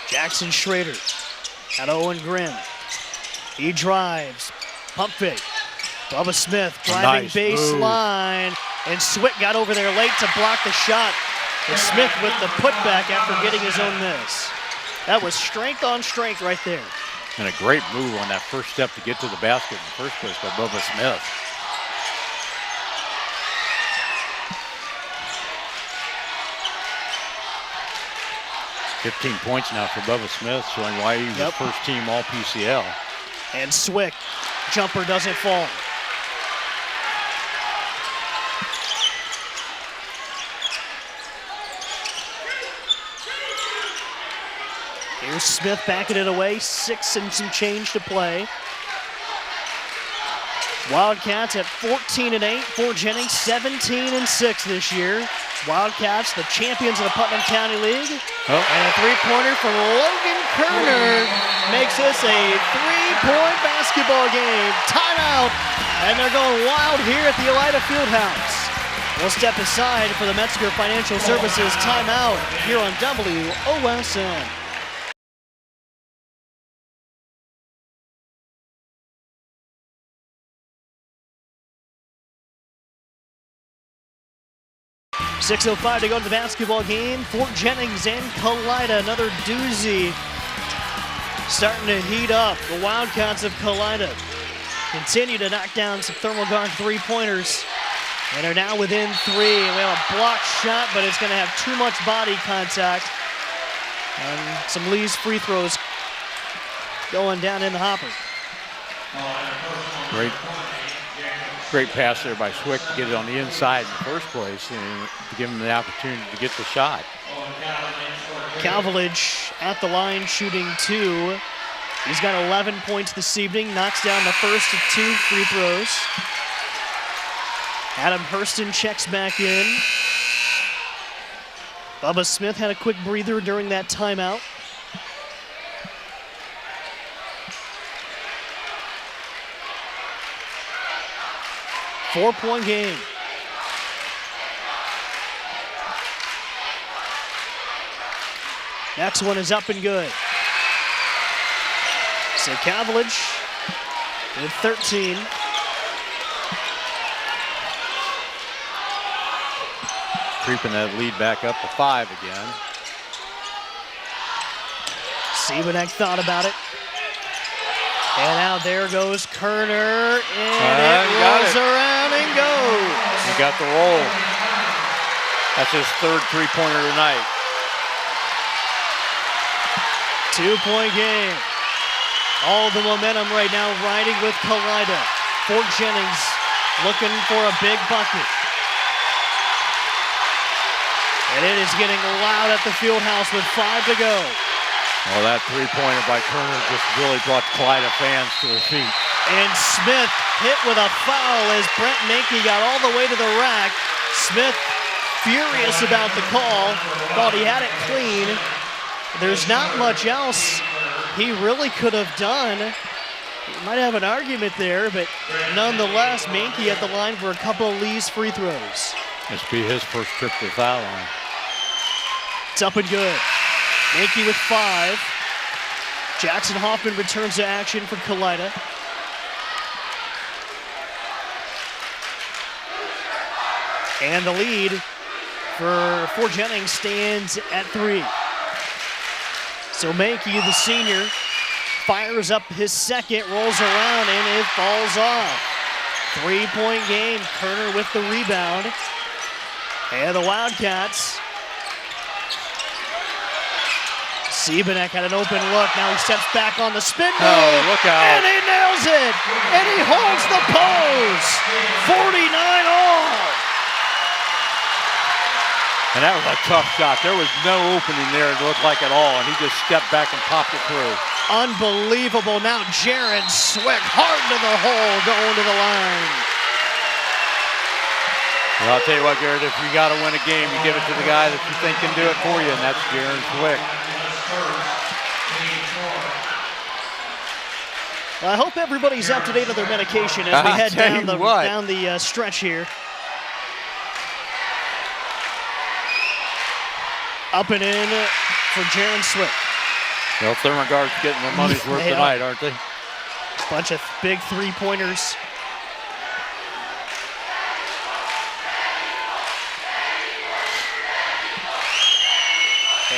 Jackson Schrader at Owen Grimm. He drives, pump fake. Bubba Smith driving baseline, and Swick got over there late to block the shot. And Smith with the putback after getting his own miss. That was strength on strength right there. And a great move on that first step to get to the basket in the first place by Bubba Smith. $15 points now for Bubba Smith, showing why he was first team all PCL. And Swick, jumper doesn't fall. Here's Smith backing it away, 6 and some change to play. Wildcats at 14-8. Fort Jennings 17-6 this year. Wildcats, the champions of the Putnam County League. Oh. And a three-pointer from Logan Kerner makes this a three-point basketball game. Timeout, and they're going wild here at the Elida Fieldhouse. We'll step aside for the Metzger Financial Services timeout here on WOSN. .6:05 to go to the basketball game. Fort Jennings and Kalida, another doozy. Starting to heat up. The Wildcats of Kalida continue to knock down some thermal guard three-pointers and are now within three. We have a blocked shot, but it's going to have too much body contact. And some Lee's free throws going down in the hopper. Great pass there by Swick to get it on the inside in the first place and to give him the opportunity to get the shot. Calvilage at the line shooting two. He's got 11 points this evening, knocks down the first of two free throws. Adam Hurston checks back in. Bubba Smith had a quick breather during that timeout. Four-point game. Next one is up and good. So Calvilage with 13. Creeping that lead back up to 5 again. Siebenek thought about it. And now there goes Kerner, and it rolls around and goes. He got the roll. That's his third three-pointer tonight. Two-point game. All the momentum right now riding with Kalida. Fort Jennings looking for a big bucket. And it is getting loud at the Fieldhouse with 5 to go. Well, that three-pointer by Kerner just really brought Kalida fans to their feet. And Smith hit with a foul as Brent Mankey got all the way to the rack. Smith furious about the call, thought he had it clean. There's not much else he really could have done. He might have an argument there, but nonetheless, Mankey at the line for a couple of Lee's free throws. This will be his first trip to the foul line. It's up and good. Mankey with 5. Jackson Hoffman returns to action for Kalida. And the lead for Fort Jennings stands at 3. So Mankey, the senior, fires up his second, rolls around, and it falls off. 3-point game, Kerner with the rebound. And the Wildcats. Siebenek had an open look. Now he steps back on the spin move. Oh, look out. And he nails it. And he holds the pose. 49 all. And that was a tough shot. There was no opening there, it looked like at all, and he just stepped back and popped it through. Unbelievable. Now Jaron Swick hard to the hole going to the line. Well, I'll tell you what, Garrett, if you got to win a game, you give it to the guy that you think can do it for you, and that's Jaron Swick. Well, I hope everybody's up to date on their medication as we head down the stretch here. Up and in for Jaron Swick. Well, Thermagard's getting their money's worth tonight, aren't they? Bunch of big three-pointers.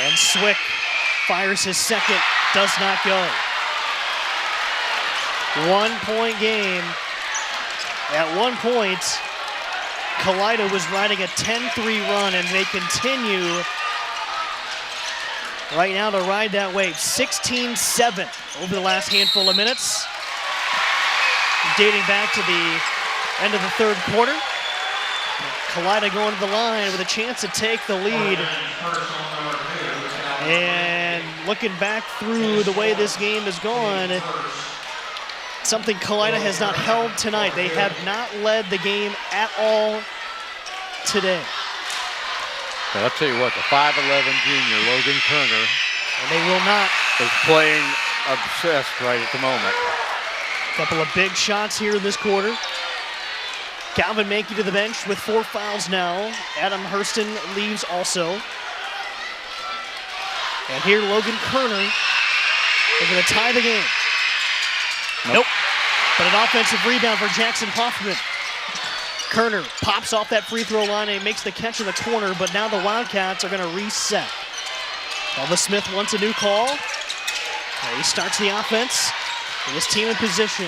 And Swick fires his second, does not go. 1-point game. At one point, Kalida was riding a 10-3 run, and they continue right now to ride that wave. 16-7 over the last handful of minutes. Dating back to the end of the third quarter. Kalida going to the line with a chance to take the lead. And looking back through the way this game has gone, something Kalida has not held tonight. They have not led the game at all today. But I'll tell you what, the 5'11" junior, Logan Kerner, And they will not. is playing obsessed right at the moment. Couple of big shots here in this quarter. Calvin Mankey to the bench with 4 fouls now. Adam Hurston leaves also. And here Logan Kerner. They're going to tie the game. Nope. But an offensive rebound for Jackson Hoffman. Kerner pops off that free throw line and makes the catch in the corner, but now the Wildcats are going to reset. Elvis Smith wants a new call. And he starts the offense. With his team in position.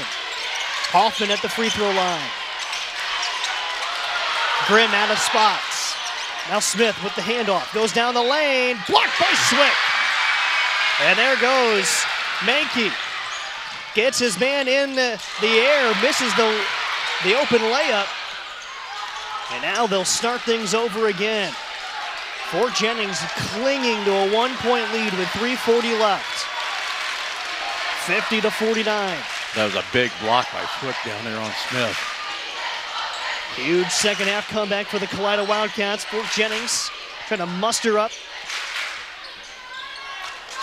Hoffman at the free throw line. Grimm out of spots. Now Smith with the handoff. Goes down the lane. Blocked by Swick. And there goes Mankey. Gets his man in the air. Misses the open layup. And now they'll start things over again. Fort Jennings clinging to a 1-point lead with 3:40 left. 50-49. That was a big block by Swick down there on Smith. Huge second half comeback for the Kalida Wildcats. Fort Jennings trying to muster up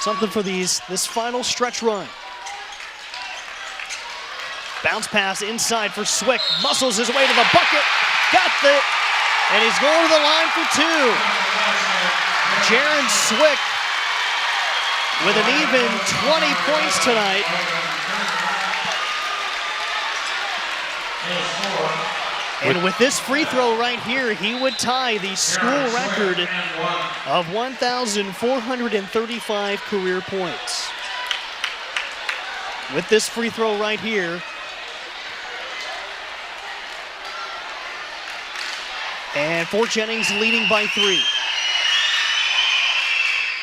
something for this final stretch run. Bounce pass inside for Swick. Muscles his way to the bucket. Got it. And he's going to the line for 2. Jaron Swick with an even 20 points tonight. And with this free throw right here, he would tie the school record of 1,435 career points. With this free throw right here. And Fort Jennings leading by 3.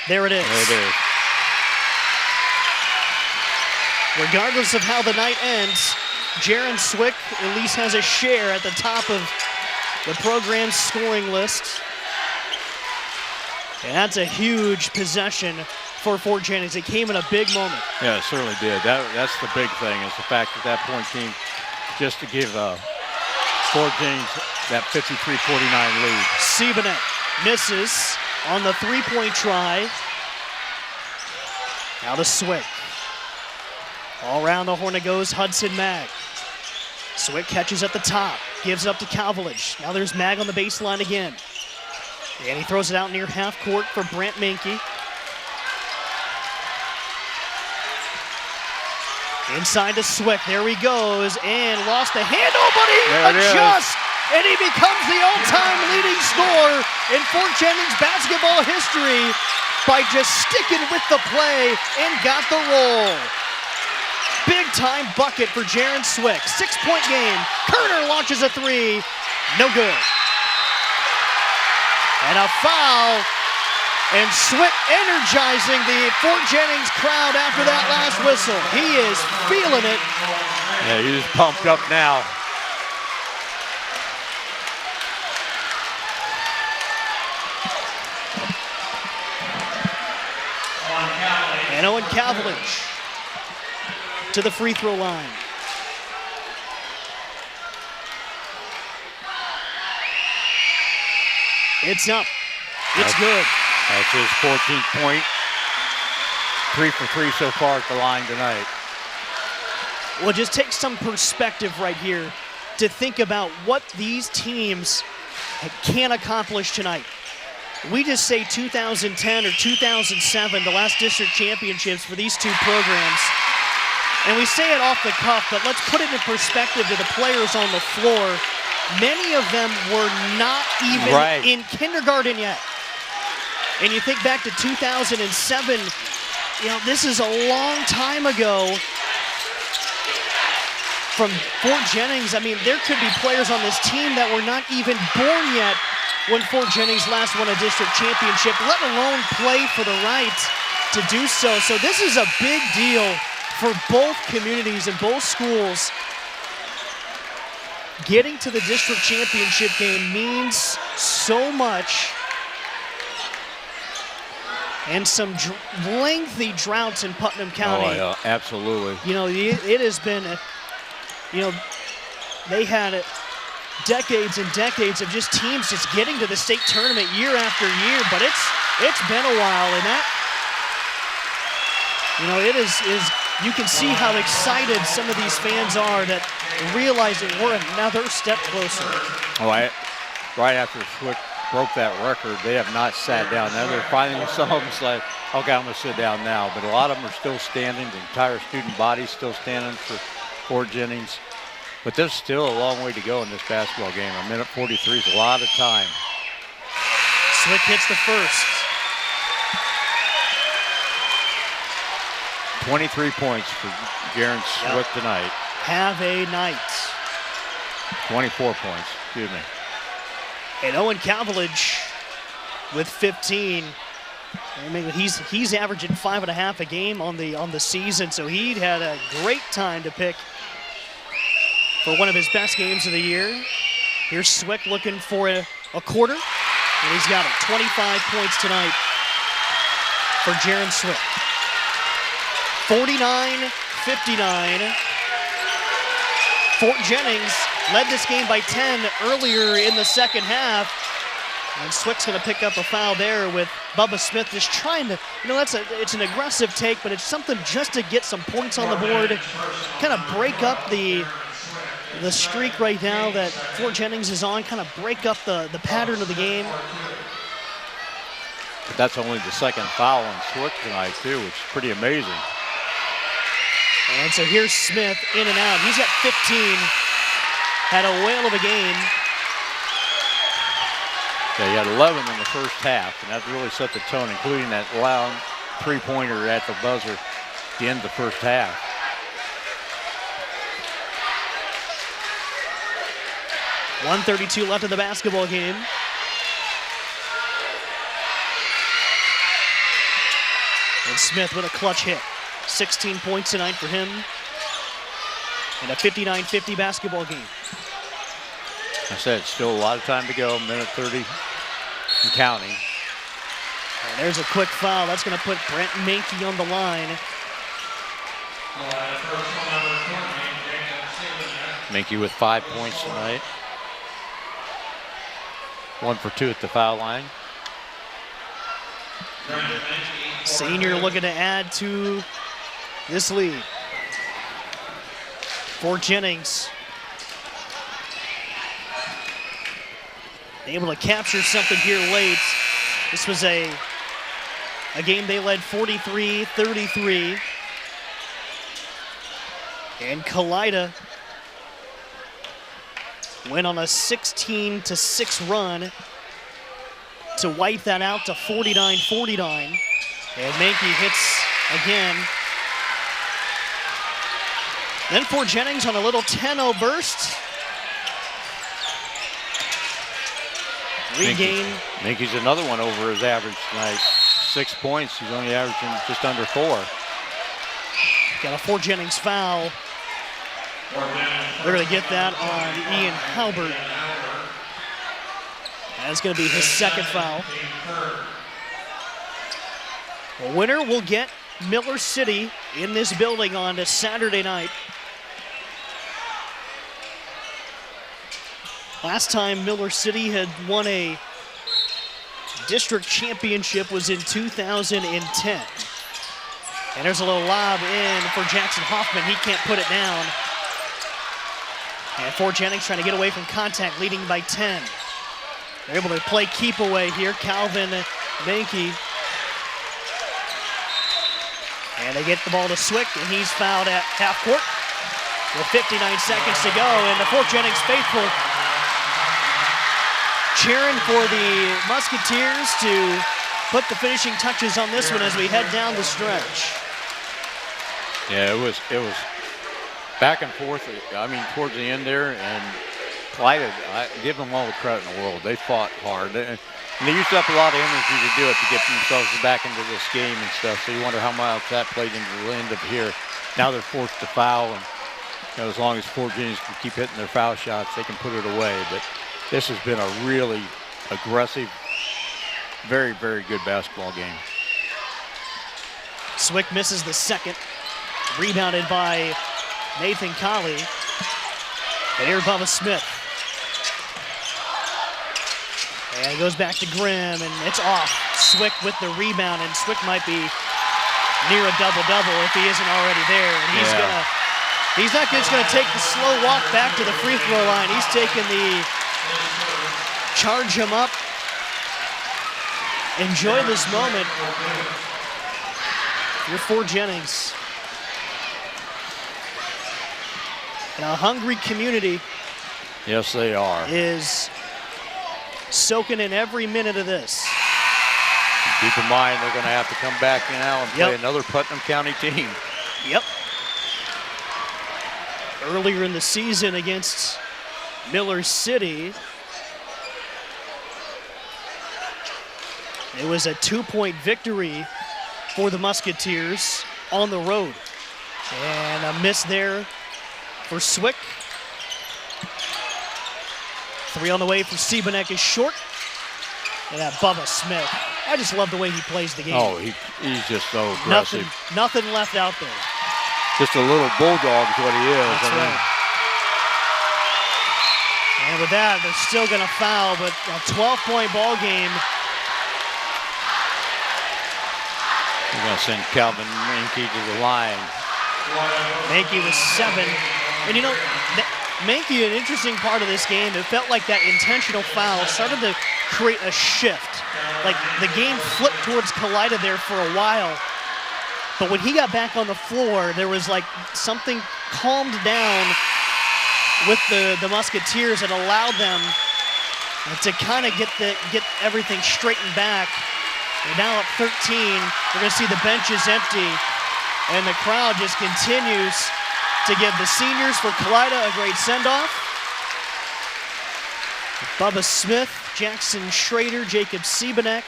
There it is. There it is. Regardless of how the night ends, Jaron Swick at least has a share at the top of the program's scoring list. And that's a huge possession for Fort Jennings. It came in a big moment. Yeah, it certainly did. That's the big thing, is the fact that point came just to give Fort Jennings that 53-49 lead. Seabonet misses on the three-point try. Now to Swick. All around the horn it goes, Hudson Mag. Swick catches at the top, gives it up to Calvalich. Now there's Mag on the baseline again. And he throws it out near half court for Brant Mankey. Inside to Swick, there he goes, and lost the handle, but he adjusts, and he becomes the all-time leading scorer in Fort Jennings basketball history by just sticking with the play and got the roll. Big-time bucket for Jaron Swick. 6-point game. Kerner launches a 3. No good. And a foul. And Swick energizing the Fort Jennings crowd after that last whistle. He is feeling it. Yeah, he's pumped up now. And Owen Calvalich to the free throw line. It's up. It's good. That's his 14th point. 3 for 3 so far at the line tonight. Well, just take some perspective right here to think about what these teams can accomplish tonight. We just say 2010 or 2007, the last district championships for these two programs. And we say it off the cuff, but let's put it in perspective to the players on the floor. Many of them were not even in kindergarten yet. And you think back to 2007, you know, this is a long time ago from Fort Jennings. I mean, there could be players on this team that were not even born yet when Fort Jennings last won a district championship, let alone play for the right to do so. So this is a big deal for both communities and both schools. Getting to the district championship game means so much. And some lengthy droughts in Putnam County. Oh, yeah, absolutely. You know, it has been, you know, they had decades and decades of just teams just getting to the state tournament year after year, but it's been a while, and that, you know, it is you can see how excited some of these fans are that realizing we're another step closer. Oh, right after Swick broke that record, they have not sat down. Now they're finally, some of them say, okay, I'm going to sit down now. But a lot of them are still standing. The entire student body's still standing for Fort Jennings. But there's still a long way to go in this basketball game. A minute 43 is a lot of time. Swick hits the first. 23 points for Jaron Swick tonight. Have a night. 24 points, excuse me. And Owen Cavillage with 15. I mean, he's averaging 5.5 a game on the season, so he had a great time to pick for one of his best games of the year. Here's Swick looking for a quarter, and he's got it. 25 points tonight for Jaron Swick. 49-59. Fort Jennings led this game by 10 earlier in the second half. And Swick's going to pick up a foul there with Bubba Smith just trying to, you know, it's an aggressive take, but it's something just to get some points on the board, kind of break up the streak right now that Fort Jennings is on, kind of break up the pattern of the game. But that's only the second foul on Swick tonight, too, which is pretty amazing. And so here's Smith in and out. He's got 15. Had a whale of a game. Yeah, he had 11 in the first half, and that really set the tone, including that loud three-pointer at the buzzer at the end of the first half. .132 left in the basketball game. And Smith with a clutch hit. 16 points tonight for him. And a 59-50 basketball game. I said still a lot of time to go, minute 30 and counting. And there's a quick foul. That's going to put Brent Mankey on the line. Mankey with 5 points tonight. 1 for 2 at the foul line. Senior looking to add to this lead. Fort Jennings able to capture something here late. This was a game they led 43-33. And Kalida went on a 16-6 run to wipe that out to 49-49. And Mankey hits again. Then Fort Jennings on a little 10-0 burst. Regain. Mankey's another one over his average tonight. 6 points. He's only averaging just under 4. Got a Fort Jennings foul. They're going to get that on Ian Halbert. That's going to be his second foul. The winner will get Miller City in this building on a Saturday night. Last time Miller City had won a district championship was in 2010. And there's a little lob in for Jackson Hoffman. He can't put it down. And Fort Jennings trying to get away from contact, leading by 10. They're able to play keep away here. Calvin Mankey. And they get the ball to Swick, and he's fouled at half court with 59 seconds to go. And the Fort Jennings faithful cheering for the Musketeers to put the finishing touches on this one as we head down the stretch. Yeah, it was back and forth. I mean, towards the end there, and Kalida, I give them all the credit in the world. They fought hard. And they used up a lot of energy to do it, to get themselves back into this game and stuff. So you wonder how much that played into the end of here. Now they're forced to foul, and you know, as long as Fort Jennings can keep hitting their foul shots, they can put it away. But this has been a really aggressive, very, very good basketball game. Swick misses the second. Rebounded by Nathan Colley. And here Bubba Smith. And it goes back to Grimm, and it's off. Swick with the rebound, and Swick might be near a double-double if he isn't already there. And he's not just going to take the slow walk back to the free throw line. He's taking the charge him up. Enjoy this moment. You're for Jennings. And a hungry community. Yes, they are. Is soaking in every minute of this. Keep in mind, they're going to have to come back now and play another Putnam County team. Yep. Earlier in the season against Miller City, it was a 2-point victory for the Musketeers on the road. And a miss there for Swick. 3 on the way for Siebenek is short. And that Bubba Smith. I just love the way he plays the game. Oh, he's just so aggressive. Nothing left out there. Just a little bulldog is what he is. That's right. And with that, they're still going to foul, but a 12-point ball game. They're going to send Calvin Mankey to the line. Mankey was 7. And you know, Mankey, an interesting part of this game, it felt like that intentional foul started to create a shift. Like the game flipped towards Kalida there for a while. But when he got back on the floor, there was like something calmed down with the Musketeers that allowed them to kind of get everything straightened back. They're now up 13. We're going to see the benches empty. And the crowd just continues to give the seniors for Kalida a great send-off. Bubba Smith, Jackson Schrader, Jacob Siebenek.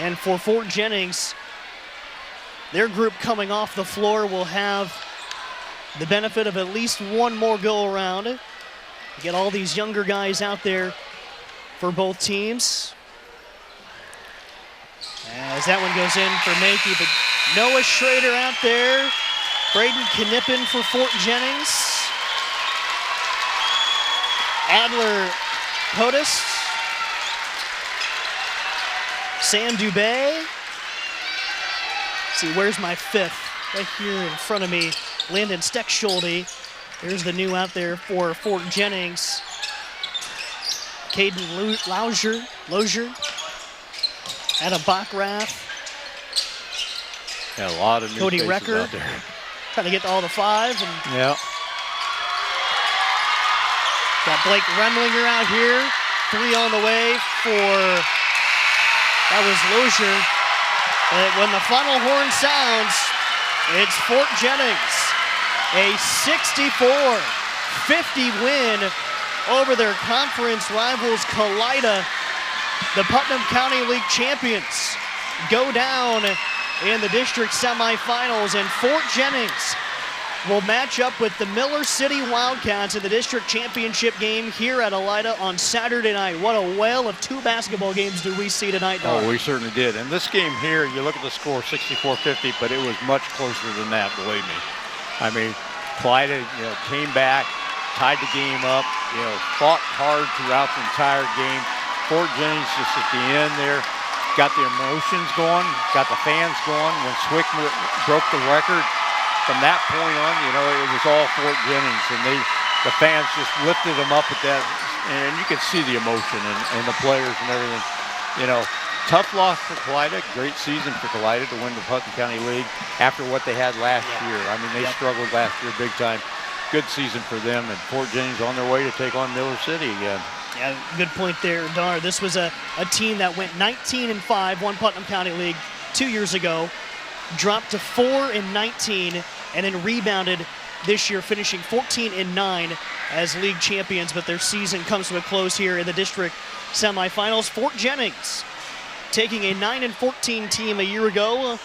And for Fort Jennings, their group coming off the floor will have the benefit of at least one more go-around. Get all these younger guys out there for both teams. As that one goes in for Mankey, but Noah Schrader out there. Braden Knippen for Fort Jennings. Adler Potus. Sam Dubé. See, where's my 5th? Right here in front of me. Landon Steckschulte. There's the new out there for Fort Jennings. Caden Lozier. Adam Backrath. Yeah, a lot of new Cody faces Recker. out there. Trying to get to all the 5. And yeah. got Blake Remlinger out here. 3 on the way for, that was Lozier. But when the final horn sounds, it's Fort Jennings. A 64-50 win over their conference rivals Kalida. The Putnam County League champions go down in the district semifinals, and Fort Jennings will match up with the Miller City Wildcats in the district championship game here at Kalida on Saturday night. What a whale of 2 basketball games do we see tonight, Don? Oh, we certainly did. And this game here, you look at the score, 64-50, but it was much closer than that, believe me. I mean, Kalida, came back, tied the game up, fought hard throughout the entire game. Fort Jennings just at the end there got the emotions going, got the fans going. When Swick broke the record, from that point on, it was all Fort Jennings, and the fans just lifted them up at that, and you could see the emotion and the players and everything. Tough loss for Kalida, great season for Kalida to win the Putnam County League after what they had last year. I mean, they struggled last year big time. Good season for them, and Fort Jennings on their way to take on Miller City again. Yeah, good point there, Dar. This was a team that went 19-5, won Putnam County League 2 years ago, dropped to 4-19, and then rebounded this year, finishing 14-9 as league champions. But their season comes to a close here in the district semifinals. Fort Jennings taking a 9-14 team a year ago,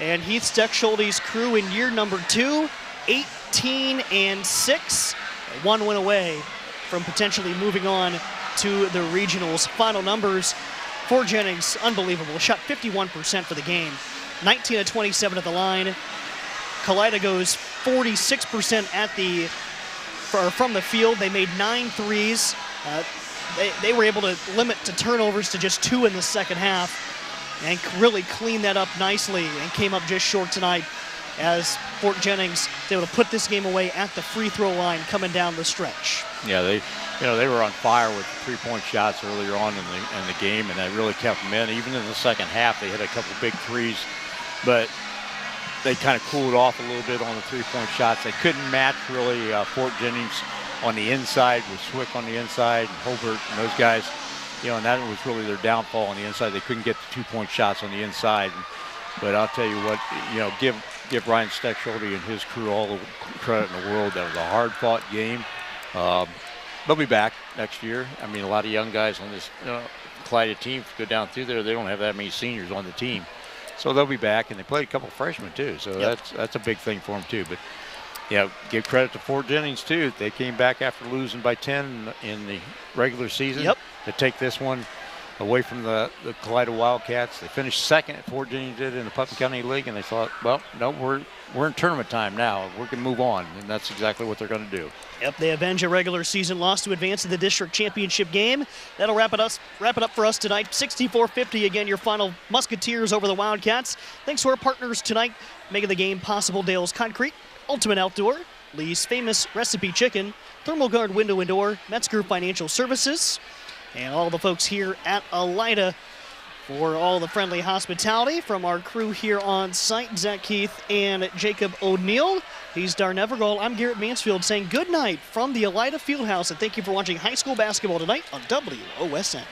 and Heath Steckschulte's crew in year number 2, 18-6, 1 win away from potentially moving on to the regionals. Final numbers, Fort Jennings, unbelievable. Shot 51% for the game, 19-27 at the line. Kalida goes 46% from the field. They made 9 threes. they were able to limit to turnovers to just 2 in the second half and really clean that up nicely and came up just short tonight as Fort Jennings was able to put this game away at the free throw line coming down the stretch. Yeah, they were on fire with 3-point shots earlier on in the game, and that really kept them in. Even in the second half, they hit a couple big threes, but they kind of cooled off a little bit on the 3-point shots. They couldn't match really Fort Jennings on the inside with Swick on the inside and Hobart and those guys. And that was really their downfall on the inside. They couldn't get the 2-point shots on the inside. But I'll tell you what, give Ryan Steckschulte and his crew all the credit in the world. That was a hard-fought game. They'll be back next year. I mean, a lot of young guys on this Kalida team go down through there. They don't have that many seniors on the team. So they'll be back, and they played a couple of freshmen, too. So that's a big thing for them, too. But, give credit to Fort Jennings, too. They came back after losing by 10 in the regular season to take this one away from the Kalida Wildcats. They finished second at Fort Jennings did in the Putnam County League, and they thought, well, no, we're in tournament time now. We're going to move on, and that's exactly what they're going to do. Yep, they avenge a regular season loss to advance to the district championship game. That'll wrap it up for us tonight. 64-50 again, your final Musketeers over the Wildcats. Thanks to our partners tonight, making the game possible. Dale's Concrete, Ultimate Outdoor, Lee's Famous Recipe Chicken, Thermal Guard Window and Door, Metzger Financial Services, and all the folks here at Elida for all the friendly hospitality from our crew here on site, Zach Keith and Jacob O'Neill. He's Darn Evergall. I'm Garrett Mansfield saying good night from the Elida Fieldhouse, and thank you for watching high school basketball tonight on WOSN.